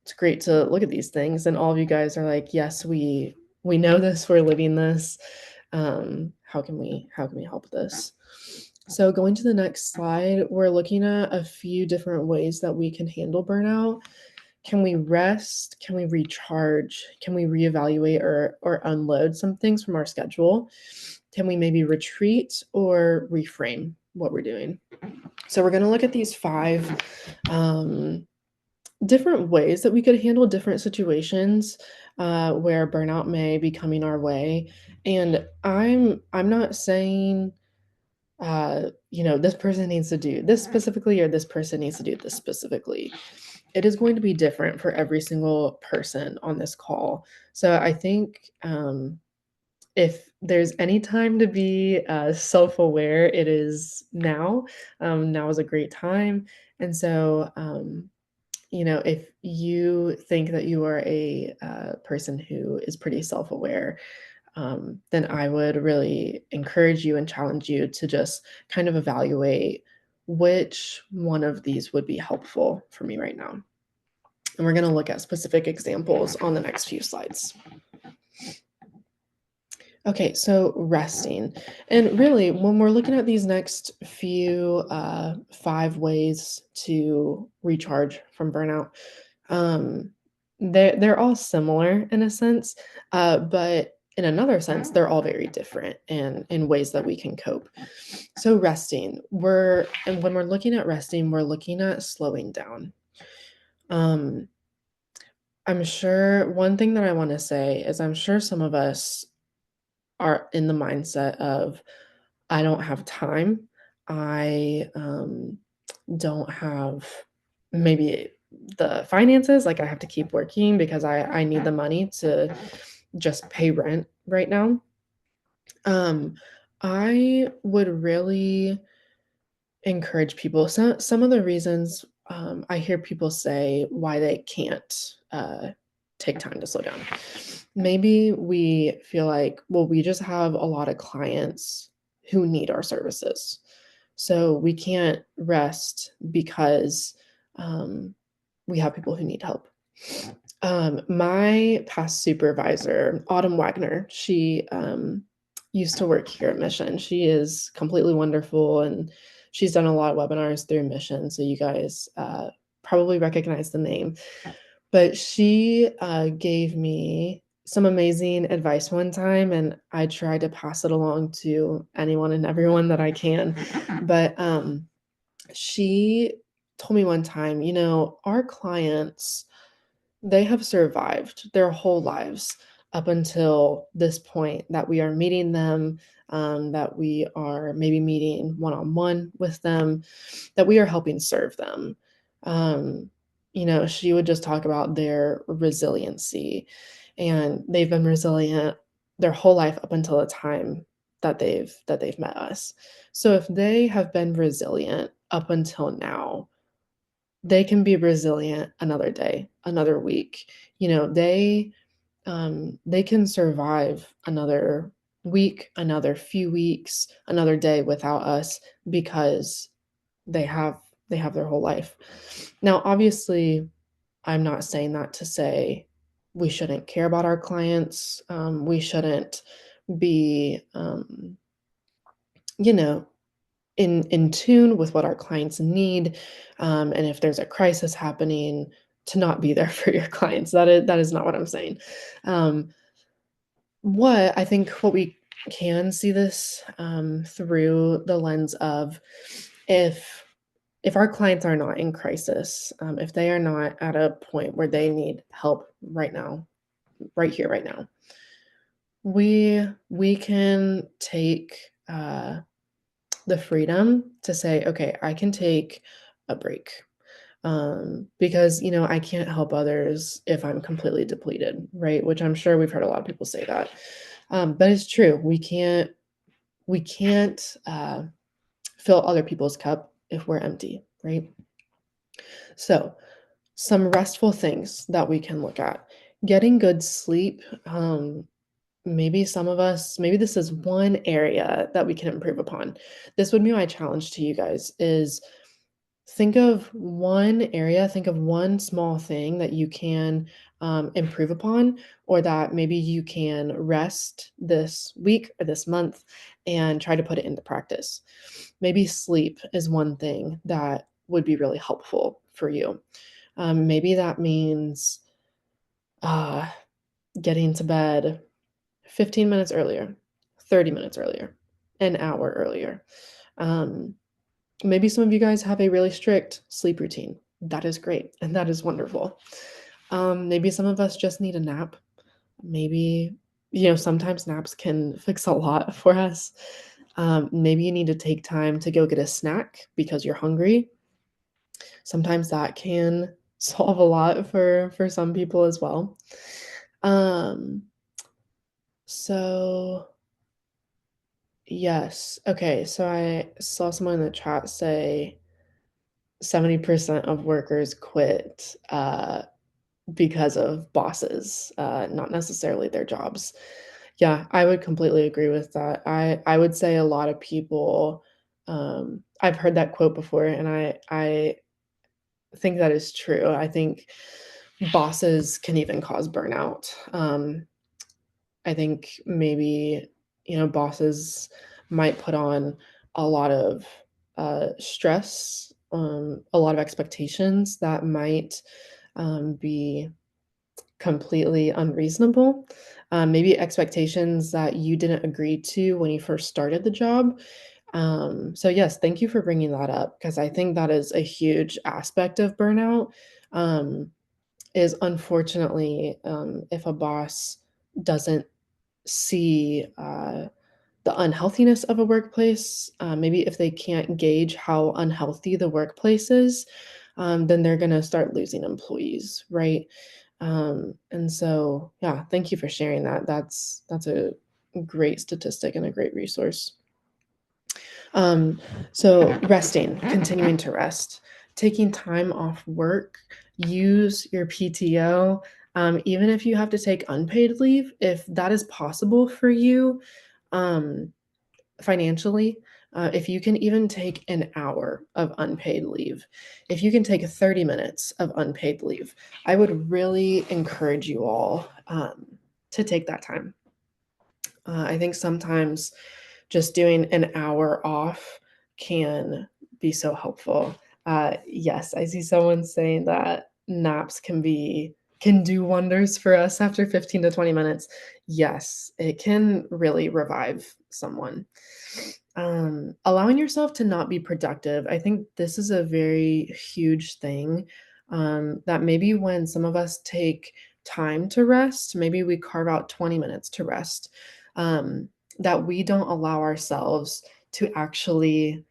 it's great to look at these things, and all of you guys are like, "Yes, we know this, we're living this. How can we help this?" So going to the next slide, we're looking at a few different ways that we can handle burnout. Can we rest? Can we recharge? Can we reevaluate or unload some things from our schedule? Can we maybe retreat or reframe what we're doing? So we're going to look at these five different ways that we could handle different situations where burnout may be coming our way. And I'm not saying this person needs to do this specifically or this person needs to do this specifically. It is going to be different for every single person on this call. So I think if there's any time to be self-aware, it is now. Now is a great time. And so if you think that you are a person who is pretty self-aware, then I would really encourage you and challenge you to just kind of evaluate which one of these would be helpful for me right now. And we're going to look at specific examples on the next few slides. Okay, so resting. And really, when we're looking at these next few 5 ways to recharge from burnout, um, they're all similar in a sense, but in another sense, they're all very different in ways that we can cope. So resting, and when we're looking at resting, we're looking at slowing down. Um, I'm sure one thing that I want to say is I'm sure some of us are in the mindset of I don't have time. I don't have maybe the finances. Like I have to keep working because I need the money to just pay rent right now. Um, I would really encourage people. Some of the reasons I hear people say why they can't take time to slow down. Maybe we feel like, well, we just have a lot of clients who need our services. So we can't rest because we have people who need help. My past supervisor, Autumn Wagner, she used to work here at Mission. She is completely wonderful, and she's done a lot of webinars through Mission. So you guys probably recognize the name. But she gave me some amazing advice one time, and I try to pass it along to anyone and everyone that I can. But she told me one time, our clients, they have survived their whole lives up until this point that we are meeting them, that we are maybe meeting one on one with them, that we are helping serve them. Um, she would just talk about their resiliency, and they've been resilient their whole life up until the time that they've met us. So if they have been resilient up until now, they can be resilient another day, another week. They can survive another week, another few weeks, another day without us because they have they have their whole life. Now, obviously, I'm not saying that to say we shouldn't care about our clients. We shouldn't be, you know, in tune with what our clients need, and if there's a crisis happening, to not be there for your clients. That is not what I'm saying. Um, what we can see this through the lens of if if our clients are not in crisis, if they are not at a point where they need help right now, right here, right now, we can take the freedom to say, okay, I can take a break. Because, I can't help others if I'm completely depleted, right? Which I'm sure we've heard a lot of people say that. But it's true. We can't fill other people's cup if we're empty, right? So, some restful things that we can look at. Getting good sleep. Maybe this is one area that we can improve upon. This would be my challenge to you guys is think of one small thing that you can improve upon, or that maybe you can rest this week or this month and try to put it into practice. Maybe sleep is one thing that would be really helpful for you. Maybe that means uh, getting to bed 15 minutes earlier, 30 minutes earlier, an hour earlier. Um, Maybe some of you guys have a really strict sleep routine. That is great, and that is wonderful. Maybe some of us just need a nap. Maybe, sometimes naps can fix a lot for us. Maybe you need to take time to go get a snack because you're hungry. Sometimes that can solve a lot for some people as well. Um, so yes. Okay, so I saw someone in the chat say 70% of workers quit because of bosses, not necessarily their jobs. Yeah, I would completely agree with that. I would say a lot of people. I've heard that quote before, and I think that is true. I think bosses can even cause burnout. I think maybe, bosses might put on a lot of stress, a lot of expectations that might be completely unreasonable. Maybe expectations that you didn't agree to when you first started the job. So, yes, thank you for bringing that up because I think that is a huge aspect of burnout. Um, is unfortunately, if a boss doesn't see the unhealthiness of a workplace, maybe if they can't gauge how unhealthy the workplace is, then they're going to start losing employees, right? And so, yeah, thank you for sharing that. That's a great statistic and a great resource. Um, so resting, continuing to rest, taking time off work, use your PTO. Even if you have to take unpaid leave, if that is possible for you, um, financially, if you can even take an hour of unpaid leave, if you can take 30 minutes of unpaid leave, I would really encourage you all to take that time. I think sometimes just doing an hour off can be so helpful. Yes, I see someone saying that naps can do wonders for us after 15 to 20 minutes. Yes, it can really revive someone. Allowing yourself to not be productive, I think this is a very huge thing. That maybe when some of us take time to rest, maybe we carve out 20 minutes to rest. Um, that we don't allow ourselves to actually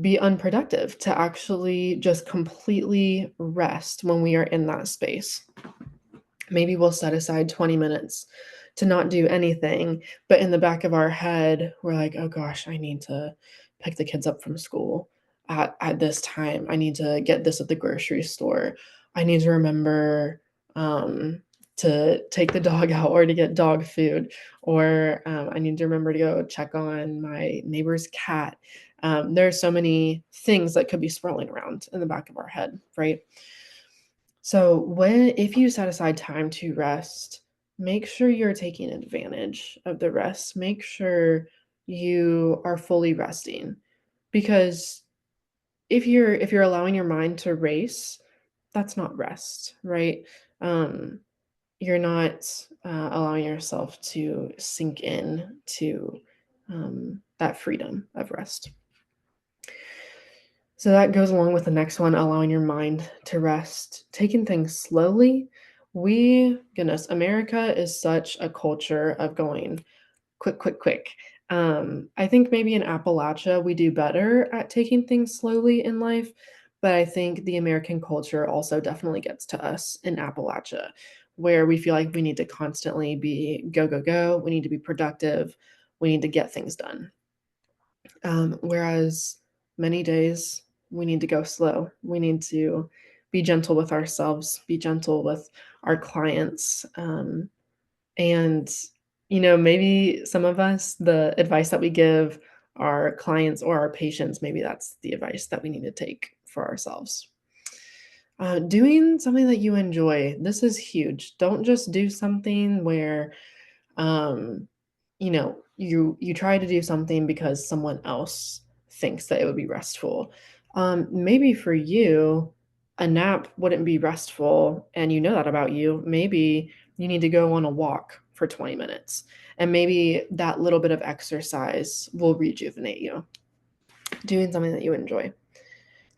be unproductive, to actually just completely rest when we are in that space. Maybe we'll set aside 20 minutes to not do anything, but in the back of our head, we're like, "Oh gosh, I need to pick the kids up from school at this time. I need to get this at the grocery store. I need to remember to take the dog out or to get dog food, or I need to remember to go check on my neighbor's cat." There are so many things that could be swirling around in the back of our head, right? So if you set aside time to rest, make sure you're taking advantage of the rest. Make sure you are fully resting, because if you're allowing your mind to race, that's not rest, right? Um, you're not allowing yourself to sink in to that freedom of rest. So that goes along with the next one, allowing your mind to rest, taking things slowly. Goodness, America is such a culture of going quick, quick, quick. I think maybe in Appalachia we do better at taking things slowly in life, but I think the American culture also definitely gets to us in Appalachia, where we feel like we need to constantly be go, go, go. We need to be productive. We need to get things done. Whereas many days we need to go slow. We need to be gentle with ourselves, be gentle with our clients. And, maybe some of us, the advice that we give our clients or our patients, maybe that's the advice that we need to take for ourselves. Doing something that you enjoy. This is huge. Don't just do something where um, you try to do something because someone else thinks that it would be restful. Maybe for you, a nap wouldn't be restful, and you know that about you. Maybe you need to go on a walk for 20 minutes, and maybe that little bit of exercise will rejuvenate you. Doing something that you enjoy.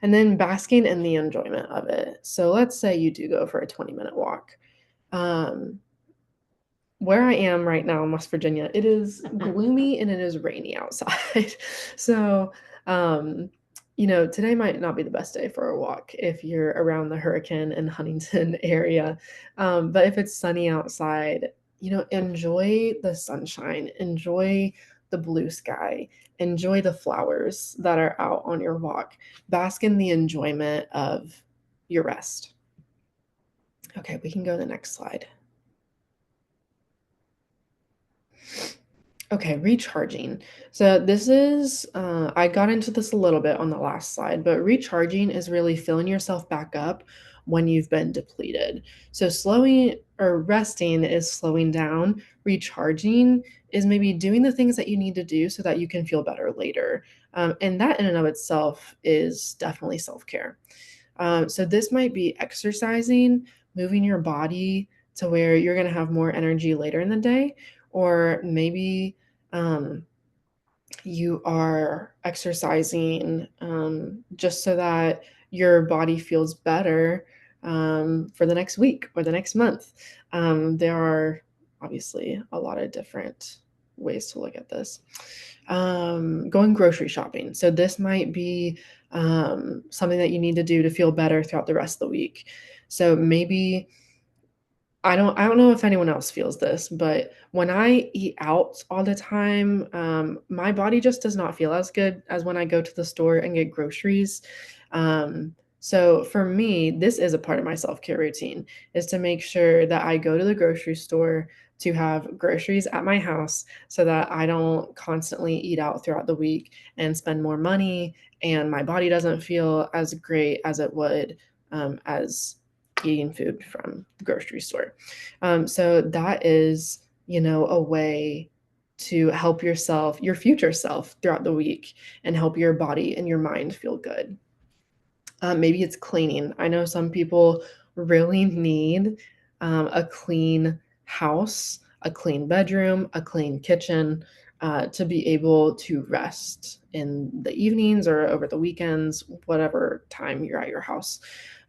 And then basking in the enjoyment of it. So let's say you do go for a 20-minute walk. Um, where I am right now in West Virginia, it is gloomy and it is rainy outside. So, um, today might not be the best day for a walk if you're around the Hurricane and Huntington area. But if it's sunny outside, enjoy the sunshine, enjoy the blue sky, enjoy the flowers that are out on your walk. Bask in the enjoyment of your rest. Okay, we can go to the next slide. Okay, recharging. So this is, I got into this a little bit on the last slide, but recharging is really filling yourself back up when you've been depleted. So slowing or resting is slowing down. Recharging is maybe doing the things that you need to do so that you can feel better later. And that in and of itself is definitely self-care. So this might be exercising, moving your body to where you're going to have more energy later in the day, or maybe um, you are exercising just so that your body feels better for the next week or the next month. There are obviously a lot of different ways to look at this. Going grocery shopping. So this might be something that you need to do to feel better throughout the rest of the week. So maybe I don't know if anyone else feels this, but when I eat out all the time, my body just does not feel as good as when I go to the store and get groceries. So for me, this is a part of my self-care routine, is to make sure that I go to the grocery store to have groceries at my house so that I don't constantly eat out throughout the week and spend more money, and my body doesn't feel as great as it would as eating food from the grocery store. So that is, a way to help yourself, your future self throughout the week and help your body and your mind feel good. Maybe it's cleaning. I know some people really need a clean house, a clean bedroom, a clean kitchen to be able to rest in the evenings or over the weekends, whatever time you're at your house.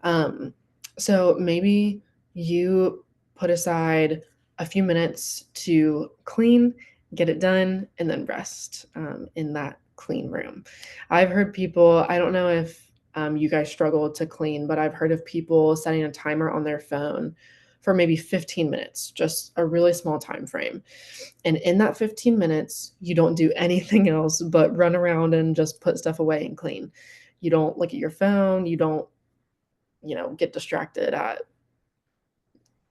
Um, so maybe you put aside a few minutes to clean, get it done, and then rest in that clean room. I've heard people, I don't know if you guys struggle to clean, but I've heard of people setting a timer on their phone for maybe 15 minutes, just a really small time frame. And in that 15 minutes, you don't do anything else but run around and just put stuff away and clean. You don't look at your phone, you don't, get distracted at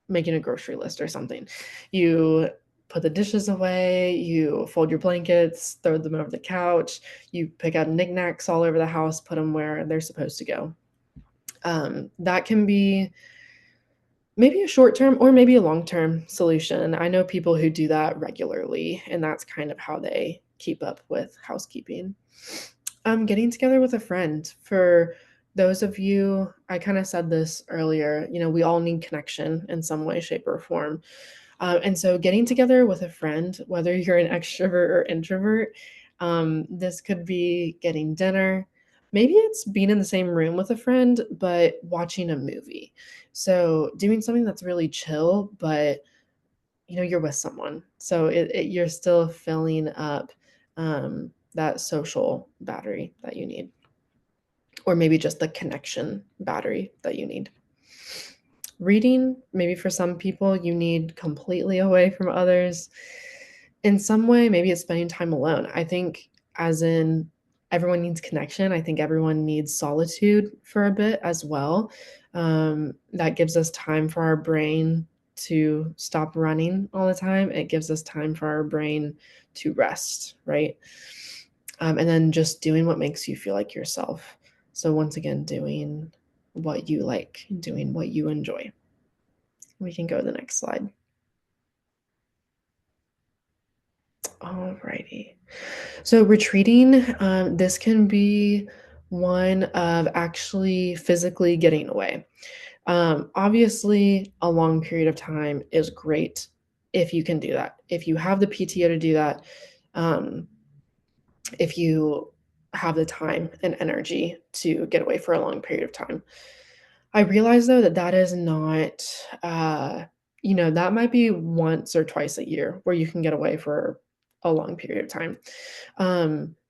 making a grocery list or something. You put the dishes away, you fold your blankets, throw them over the couch, you pick up knickknacks all over the house, put them where they're supposed to go. That can be maybe a short term or maybe a long term solution. I know people who do that regularly, and that's kind of how they keep up with housekeeping. Getting together with a friend. For those of you, I kind of said this earlier, we all need connection in some way, shape, or form. And so getting together with a friend, whether you're an extrovert or introvert, this could be getting dinner. Maybe it's being in the same room with a friend, but watching a movie. So doing something that's really chill, but you're with someone. So you're still filling up that social battery that you need. or maybe just the connection battery that you need. Reading, maybe for some people, you need completely away from others. In some way, maybe it's spending time alone. I think, as in, everyone needs connection. I think everyone needs solitude for a bit as well. That gives us time for our brain to stop running all the time. It gives us time for our brain to rest, right? And then just doing what makes you feel like yourself. So, once again, doing what you like, doing what you enjoy. We can go to the next slide. Alrighty. So retreating, this can be one of actually physically getting away. Obviously, a long period of time is great if you can do that. If you have the PTO to do that, um, if you have the time and energy to get away for a long period of time. I realize though that that is not, that might be once or twice a year where you can get away for a long period of time.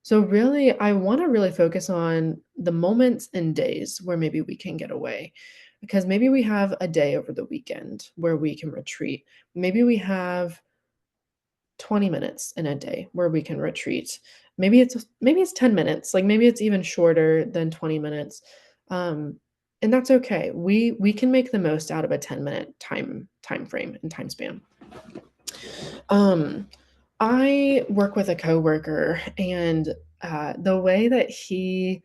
So really, I want to really focus on the moments and days where maybe we can get away. Because maybe we have a day over the weekend where we can retreat. Maybe we have 20 minutes in a day where we can retreat. Maybe it's 10 minutes, like maybe it's even shorter than 20 minutes. Um, and that's okay. We can make the most out of a 10-minute time frame and time span. Um, I work with a coworker, and the way that he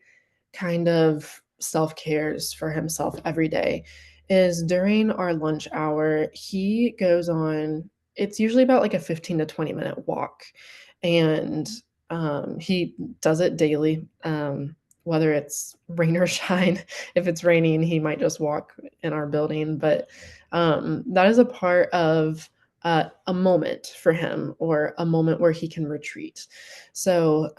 kind of self-cares for himself every day is during our lunch hour, he goes on, it's usually about like a 15 to 20-minute walk. And he does it daily, whether it's rain or shine. If it's raining, he might just walk in our building. But that is a part of a moment for him, or a moment where he can retreat. So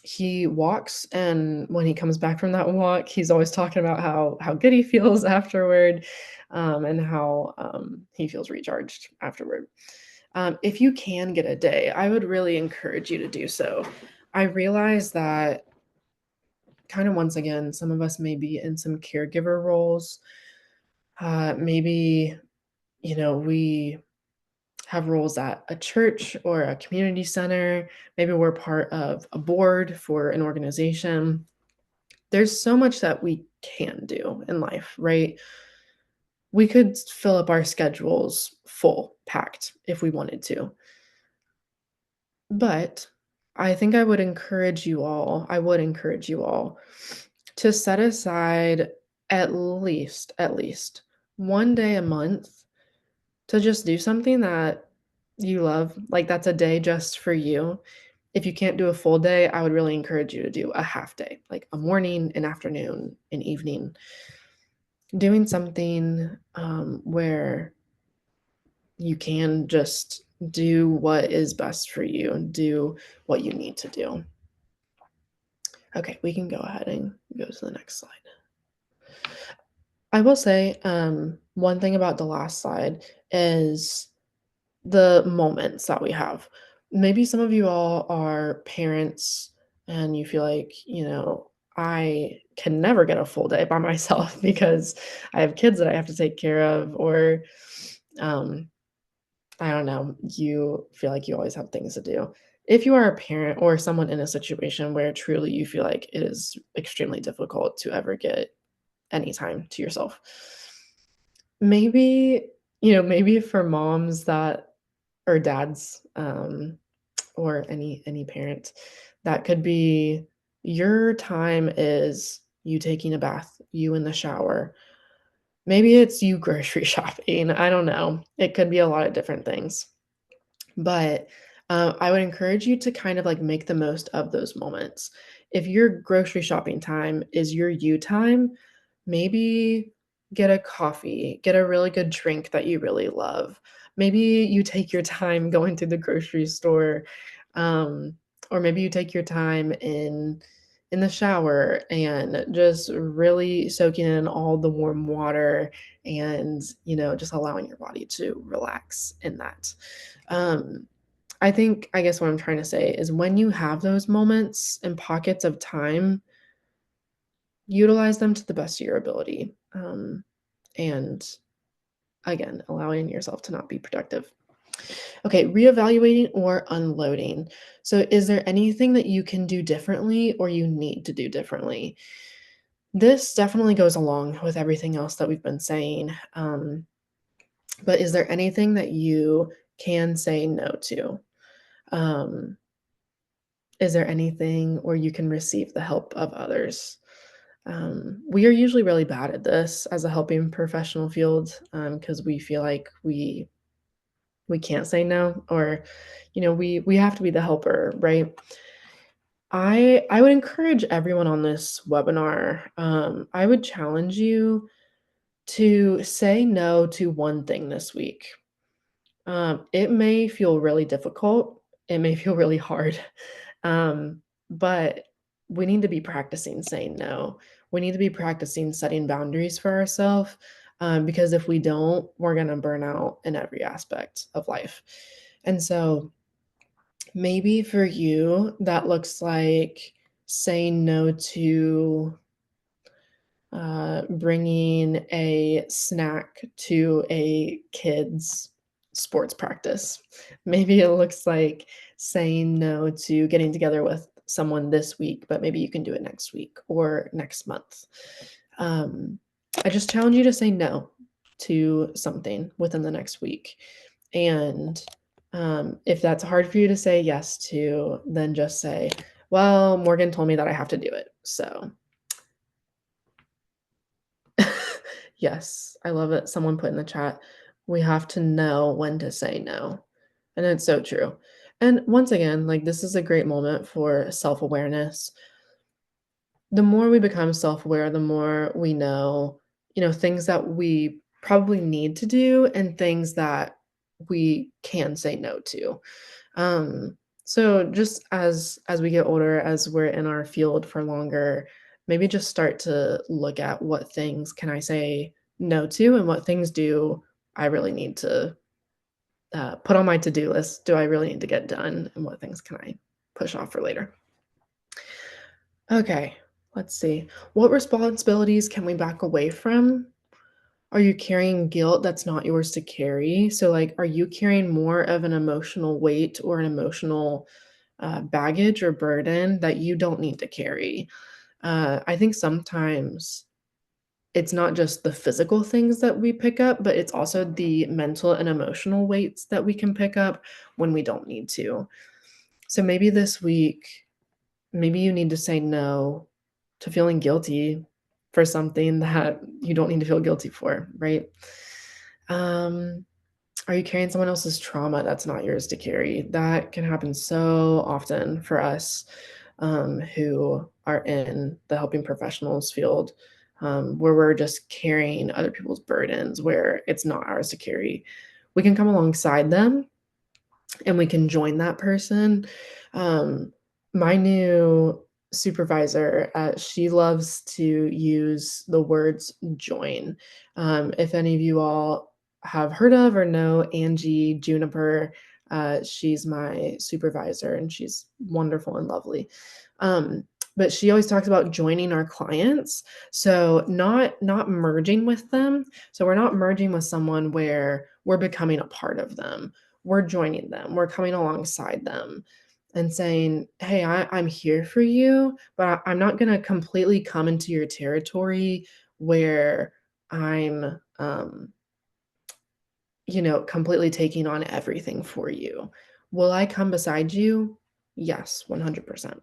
he walks, and when he comes back from that walk, he's always talking about how good he feels afterward, and how he feels recharged afterward. If you can get a day, I would really encourage you to do so. I realize that, kind of, once again, some of us may be in some caregiver roles. Maybe, we have roles at a church or a community center. Maybe we're part of a board for an organization. There's so much that we can do in life, right? We could fill up our schedules full, packed, if we wanted to. But I would encourage you all to set aside at least 1 day a month to just do something that you love. Like, that's a day just for you. If you can't do a full day, I would really encourage you to do a half day, like a morning, an afternoon, an evening. Doing something where you can just do what is best for you and do what you need to do. Okay, we can go ahead and go to the next slide. I will say, one thing about the last slide is the moments that we have. Maybe some of you all are parents and you feel like, I can never get a full day by myself because I have kids that I have to take care of, or um, I don't know, you feel like you always have things to do. If you are a parent or someone in a situation where truly you feel like it is extremely difficult to ever get any time to yourself, maybe for moms that, or dads, or any parent, that could be your time is you taking a bath, you in the shower. Maybe it's you grocery shopping. I don't know. It could be a lot of different things. But, I would encourage you to kind of, like, make the most of those moments. If your grocery shopping time is your you time, maybe get a coffee, get a really good drink that you really love. Maybe you take your time going to the grocery store, um, or maybe you take your time in the shower and just really soaking in all the warm water, and, just allowing your body to relax in that. Um, I guess what I'm trying to say is, when you have those moments and pockets of time, utilize them to the best of your ability. And again, allowing yourself to not be productive. Okay, reevaluating or unloading. So, is there anything that you can do differently or you need to do differently? This definitely goes along with everything else that we've been saying. But is there anything that you can say no to? Um, is there anything where you can receive the help of others? We are usually really bad at this as a helping professional field because we feel like we can't say no, or we have to be the helper, right? I would encourage everyone on this webinar. I would challenge you to say no to one thing this week. It may feel really difficult. It may feel really hard. But we need to be practicing saying no. We need to be practicing setting boundaries for ourselves. Because if we don't, we're going to burn out in every aspect of life. And so maybe for you, that looks like saying no to bringing a snack to a kid's sports practice. Maybe it looks like saying no to getting together with someone this week, but maybe you can do it next week or next month. Um, I just challenge you to say no to something within the next week. And if that's hard for you to say yes to, then just say, well, Morgan told me that I have to do it. So yes, I love it. Someone put in the chat, we have to know when to say no. And it's so true. And once again, like this is a great moment for self-awareness. The more we become self-aware, the more we know, things that we probably need to do and things that we can say no to. Um, so just as we get older, as we're in our field for longer, maybe just start to look at what things can I say no to and what things do I really need to put on my to-do list. Do I really need to get done, and what things can I push off for later? Okay, let's see. What responsibilities can we back away from? Are you carrying guilt that's not yours to carry? So, like, are you carrying more of an emotional weight or an emotional baggage or burden that you don't need to carry? I think sometimes it's not just the physical things that we pick up, but it's also the mental and emotional weights that we can pick up when we don't need to. So, maybe this week, maybe you need to say no to feeling guilty for something that you don't need to feel guilty for, right? Um, are you carrying someone else's trauma that's not yours to carry? That can happen so often for us who are in the helping professionals field, where we're just carrying other people's burdens where it's not ours to carry. We can come alongside them and we can join that person. My new supervisor, she loves to use the words join. If any of you all have heard of or know Angie Juniper, she's my supervisor and she's wonderful and lovely. Um, but she always talks about joining our clients. So not merging with them. So we're not merging with someone where we're becoming a part of them. We're joining them, we're coming alongside them and saying, hey, I'm here for you, but I'm not going to completely come into your territory where I'm completely taking on everything for you. Will I come beside you? Yes, 100%.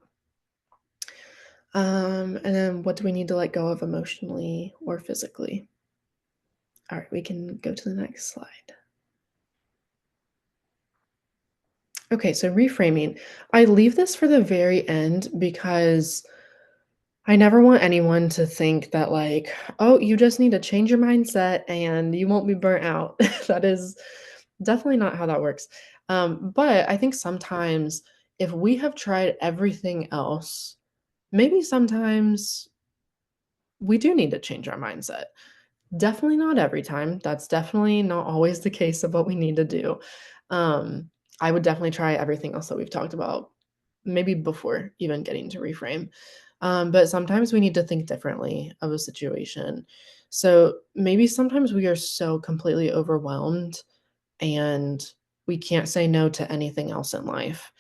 And then what do we need to let go of emotionally or physically? All right, we can go to the next slide. Okay, so reframing. I leave this for the very end because I never want anyone to think that, like, oh, you just need to change your mindset and you won't be burnt out. That is definitely not how that works. But I think sometimes if we have tried everything else, maybe sometimes we do need to change our mindset. Definitely not every time. That's definitely not always the case of what we need to do. Um, I would definitely try everything else that we've talked about, maybe before even getting to reframe. But sometimes we need to think differently of a situation. So maybe sometimes we are so completely overwhelmed and we can't say no to anything else in life.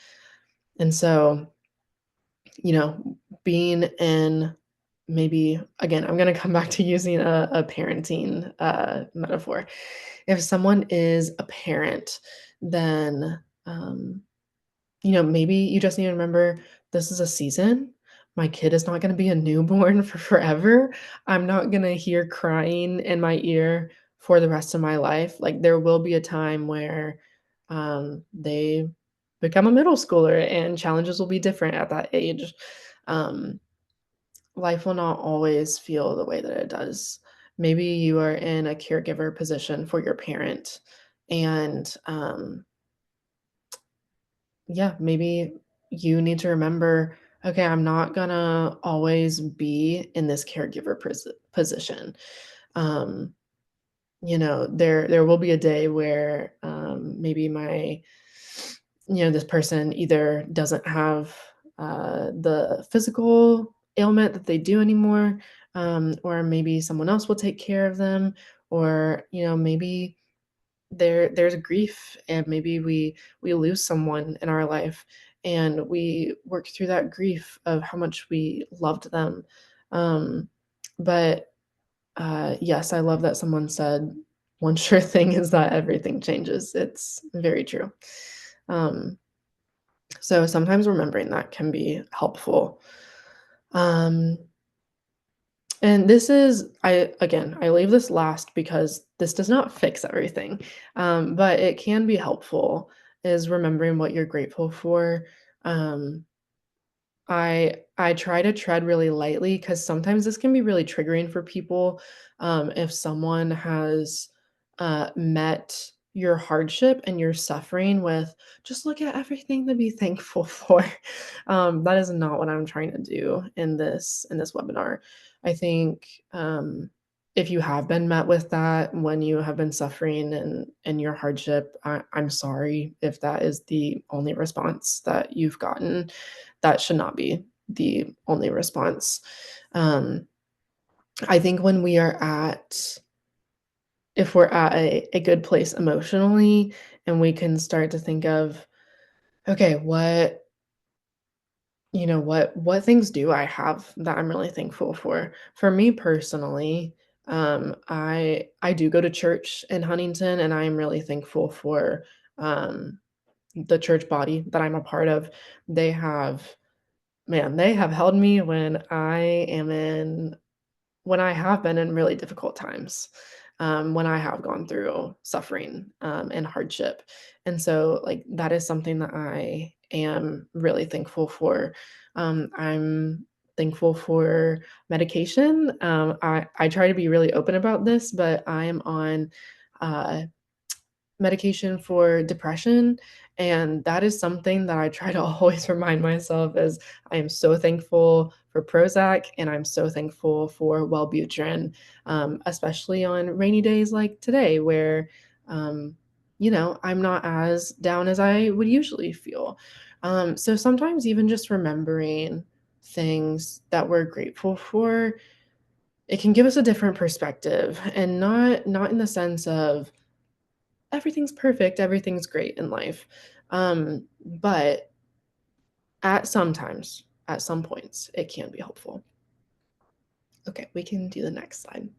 And so, you know, being in maybe again, I'm going to come back to using a parenting metaphor. If someone is a parent, then maybe you just need to remember this is a season. My kid is not going to be a newborn for forever. I'm not going to hear crying in my ear for the rest of my life. Like there will be a time where they become a middle schooler and challenges will be different at that age. Um, Life will not always feel the way that it does. Maybe you are in a caregiver position for your parent and yeah, maybe you need to remember, okay, I'm not gonna always be in this caregiver position. Um, there will be a day where maybe this person either doesn't have the physical ailment that they do anymore, or maybe someone else will take care of them, or maybe there's grief and maybe we lose someone in our life and we work through that grief of how much we loved them. um but yes, I love that someone said one sure thing is that everything changes. It's very true. um so sometimes remembering that can be helpful. um And this is I leave this last because this does not fix everything, but it can be helpful, is remembering what you're grateful for. Um, I try to tread really lightly because sometimes this can be really triggering for people, if someone has, met your hardship and your suffering with, "Just look at everything to be thankful for." That is not what I'm trying to do in this webinar. I think, if you have been met with that when you have been suffering and your hardship, I'm sorry if that is the only response that you've gotten. That should not be the only response. Um, I think when we are at if we're at a good place emotionally and we can start to think of, okay, what things do I have that I'm really thankful for? For me personally, I do go to church in Huntington and I'm really thankful for um the church body that I'm a part of. They have they have held me when I have been in really difficult times, when I have gone through suffering, and hardship. And so, like, that is something that I am really thankful for. I'm thankful for medication. I try to be really open about this, but I am on uh, medication for depression, and that is something that I try to always remind myself is I am so thankful for Prozac and I'm so thankful for Wellbutrin, especially on rainy days like today where, I'm not as down as I would usually feel. So sometimes even just remembering things that we're grateful for, it can give us a different perspective and not in the sense of everything's perfect, everything's great in life. But at some points, it can be helpful. Okay, we can do the next slide.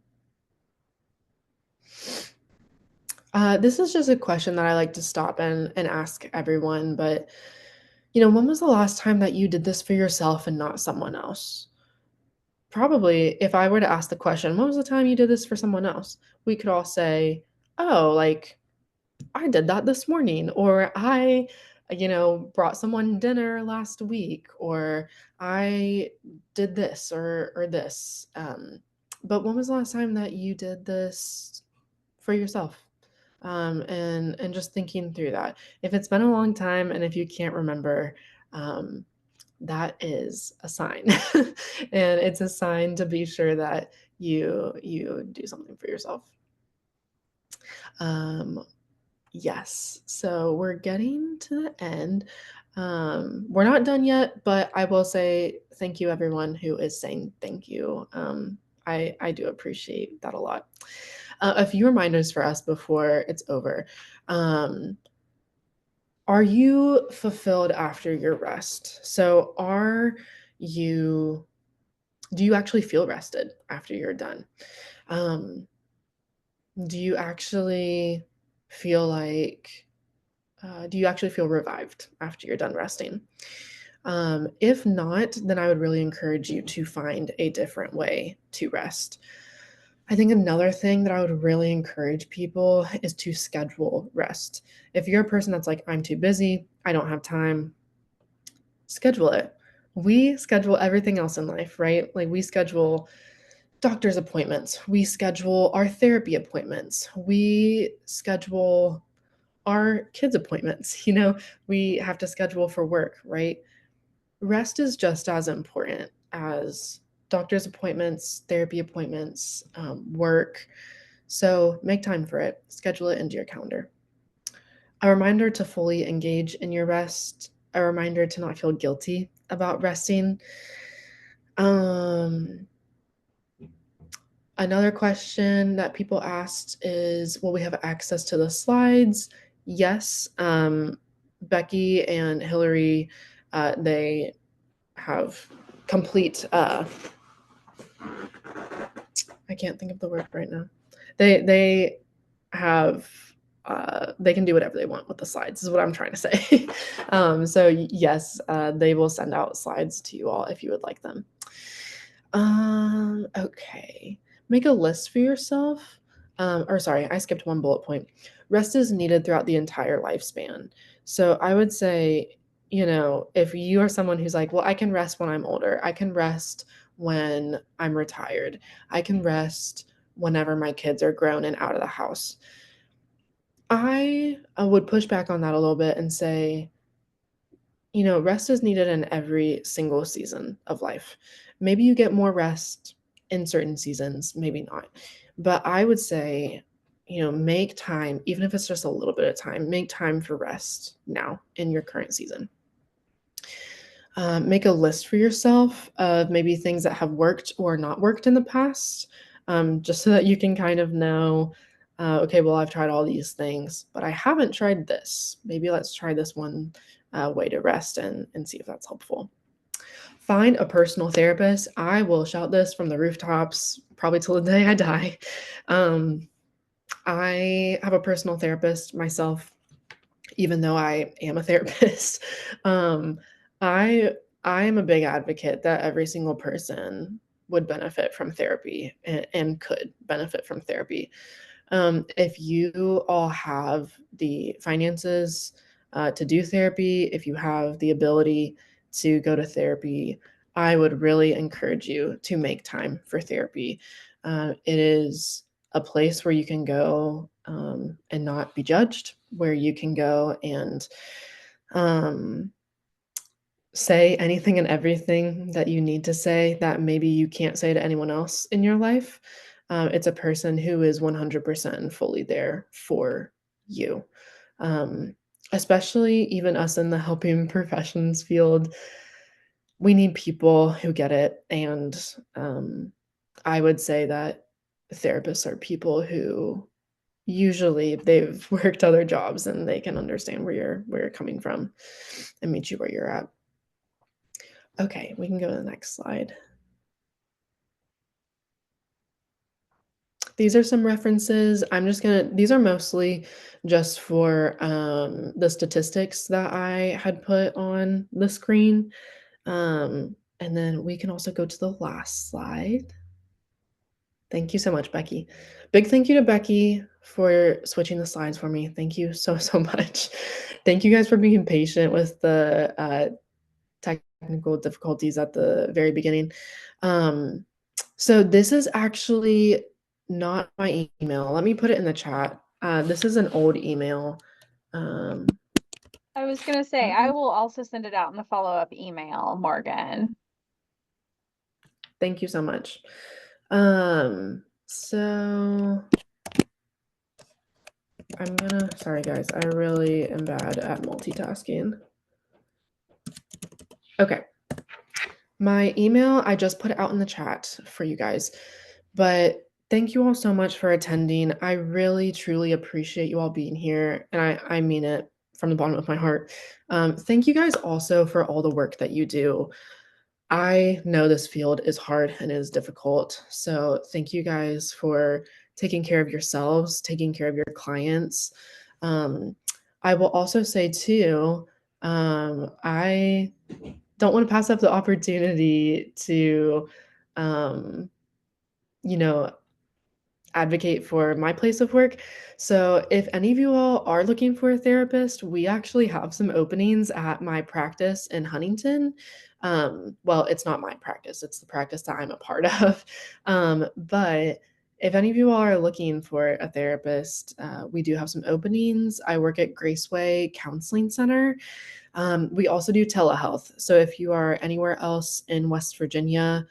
This is just a question that I like to stop and ask everyone, but when was the last time that you did this for yourself and not someone else? Probably, if I were to ask the question, when was the time you did this for someone else? We could all say, oh, like I did that this morning, or I, brought someone dinner last week, or I did this or this. But when was the last time that you did this for yourself? And just thinking through that. If it's been a long time and if you can't remember, um, that is a sign, and it's a sign to be sure that you do something for yourself. Um, Yes. So we're getting to the end. We're not done yet, but I will say thank you everyone who is saying thank you. I do appreciate that a lot. A few reminders for us before it's over. Um, are you fulfilled after your rest? So you do you actually feel rested after you're done? Um, do you actually feel like do you actually feel revived after you're done resting? If not, then I would really encourage you to find a different way to rest. I think another thing that I would really encourage people is to schedule rest. If you're a person that's like, I'm too busy, I don't have time, schedule it. We schedule everything else in life, right? Like we schedule doctor's appointments, we schedule our therapy appointments, we schedule our kids' appointments. We have to schedule for work, right? Rest is just as important as doctor's appointments, therapy appointments, work. So make time for it, schedule it into your calendar. A reminder to fully engage in your rest, a reminder to not feel guilty about resting. Um, Another question that people asked is, will we have access to the slides? Yes. Becky and Hillary, they have complete, I can't think of the word right now. They have, they can do whatever they want with the slides, is what I'm trying to say. So yes, they will send out slides to you all if you would like them. Okay. Make a list for yourself. Or sorry, I skipped one bullet point. Rest is needed throughout the entire lifespan. So I would say, if you are someone who's like, well, I can rest when I'm older, I can rest when I'm retired, I can rest whenever my kids are grown and out of the house. I would push back on that a little bit and say, rest is needed in every single season of life. Maybe you get more rest in certain seasons, maybe not. But I would say, make time, even if it's just a little bit of time, make time for rest now in your current season. Make a list for yourself of maybe things that have worked or not worked in the past, just so that you can kind of know, okay, well, I've tried all these things, but I haven't tried this. Maybe let's try this one way to rest and see if that's helpful. Find a personal therapist. I will shout this from the rooftops probably till the day I die. Um, I have a personal therapist myself, even though I am a therapist. um, I I am a big advocate that every single person would benefit from therapy and could benefit from therapy. If you all have the finances to do therapy, if you have the ability to go to therapy, I would really encourage you to make time for therapy. It is a place where you can go and not be judged, where you can go and um, say anything and everything that you need to say that maybe you can't say to anyone else in your life. It's a person who is 100% and fully there for you. Um, Especially even us in the helping professions field, we need people who get it. And I would say that therapists are people who usually they've worked other jobs and they can understand where you're coming from and meet you where you're at. Okay, we can go to the next slide. These are some references. These are mostly just for the statistics that I had put on the screen. And then we can also go to the last slide. Thank you so much, Becky. Big thank you to Becky for switching the slides for me. Thank you so, so much. Thank you guys for being patient with the technical difficulties at the very beginning. So this is actually not my email. Let me put it in the chat. This is an old email. Um, I was gonna say, I will also send it out in the follow-up email, Morgan. Thank you so much. So sorry guys, I really am bad at multitasking. Okay. My email, I just put it out in the chat for you guys, but thank you all so much for attending. I really, truly appreciate you all being here, and I mean it from the bottom of my heart. Thank you guys also for all the work that you do. I know this field is hard and is difficult, so thank you guys for taking care of yourselves, taking care of your clients. Um, I will also say too, I don't want to pass up the opportunity to, um, you know, advocate for my place of work. So if any of you all are looking for a therapist, we actually have some openings at my practice in Huntington. Well, it's not my practice, it's the practice that I'm a part of. But if any of you all are looking for a therapist, we do have some openings. I work at Graceway Counseling Center. We also do telehealth. So if you are anywhere else in West Virginia,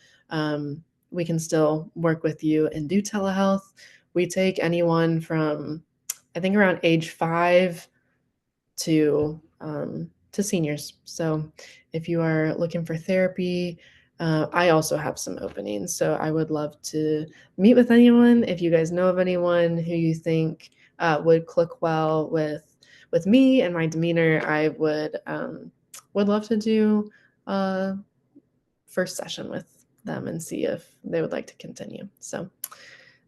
we can still work with you and do telehealth. We take anyone from, I think, around age 5 to seniors. So if you are looking for therapy, I also have some openings. So I would love to meet with anyone. If you guys know of anyone who you think would click well with me and my demeanor, I would love to do a first session with them and see if they would like to continue. So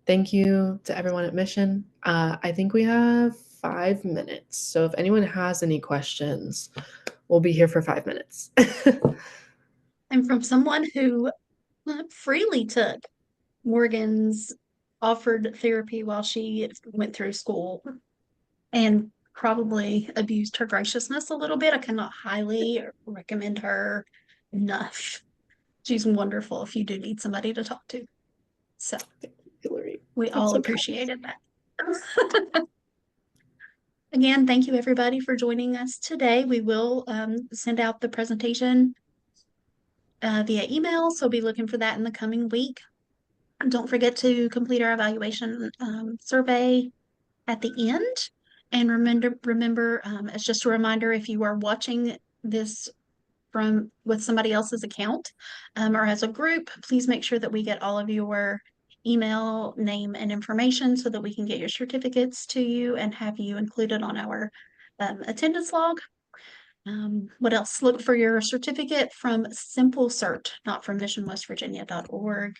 thank you to everyone at Mission. I think we have 5 minutes. So if anyone has any questions, we'll be here for 5 minutes. And from someone who freely took Morgan's offered therapy while she went through school and probably abused her graciousness a little bit, I cannot highly recommend her enough. She's wonderful if you do need somebody to talk to. So Hillary, we that's all so appreciated that. Again, thank you everybody for joining us today. We will send out the presentation via email, so be looking for that in the coming week. Don't forget to complete our evaluation survey at the end. And remember, as just a reminder, if you are watching this from with somebody else's account or as a group, please make sure that we get all of your email, name, and information so that we can get your certificates to you and have you included on our attendance log. What else? Look for your certificate from SimpleCert, not from missionwestvirginia.org.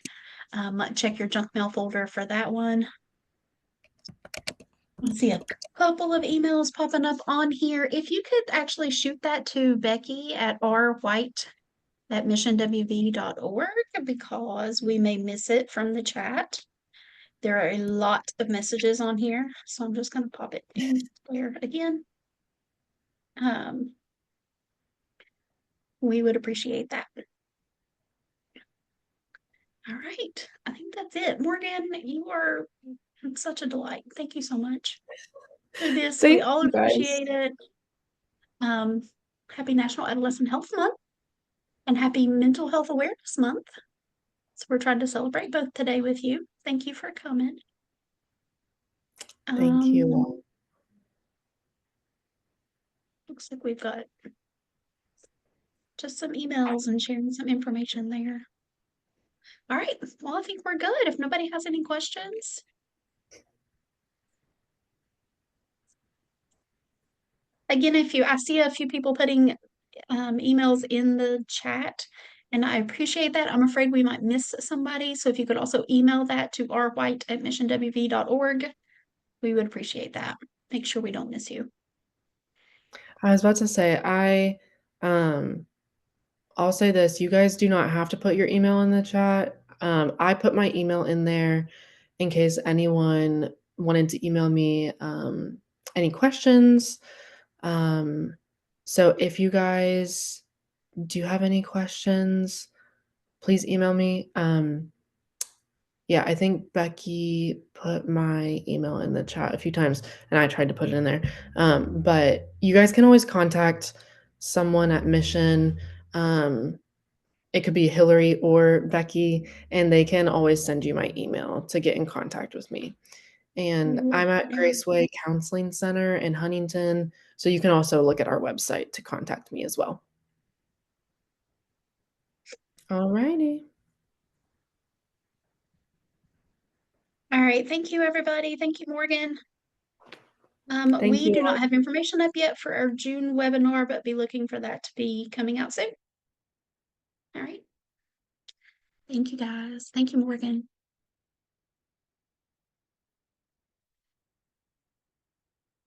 Check your junk mail folder for that one. I see a couple of emails popping up on here. If you could actually shoot that to Becky at rwhite@missionwv.org because we may miss it from the chat. There are a lot of messages on here, so I'm just going to pop it in there again. We would appreciate that. All right, I think that's it. Morgan, you are such a delight. Thank you so much for this. We Thank all you guys. appreciate it. Happy National Adolescent Health Month and happy Mental Health Awareness Month. So we're trying to celebrate both today with you. Thank you for coming. Thank you all. Looks like we've got just some emails and sharing some information there. All right, well, I think we're good. If nobody has any questions. Again, I see a few people putting emails in the chat, and I appreciate that. I'm afraid we might miss somebody, so if you could also email that to rwhite@missionwv.org, we would appreciate that. Make sure we don't miss you. I was about to say, I'll say this, you guys do not have to put your email in the chat. I put my email in there in case anyone wanted to email me any questions. So if you guys do have any questions, please email me. Yeah, I think Becky put my email in the chat a few times, and I tried to put it in there. But you guys can always contact someone at Mission. It could be Hillary or Becky, and they can always send you my email to get in contact with me. And Mhm. I'm at Graceway Counseling Center in Huntington, so you can also look at our website to contact me as well. Alrighty. All right. Thank you, everybody. Thank you, Morgan. Thank We you do all. not have information up yet for our June webinar, but be looking for that to be coming out soon. All right. Thank you, guys. Thank you, Morgan.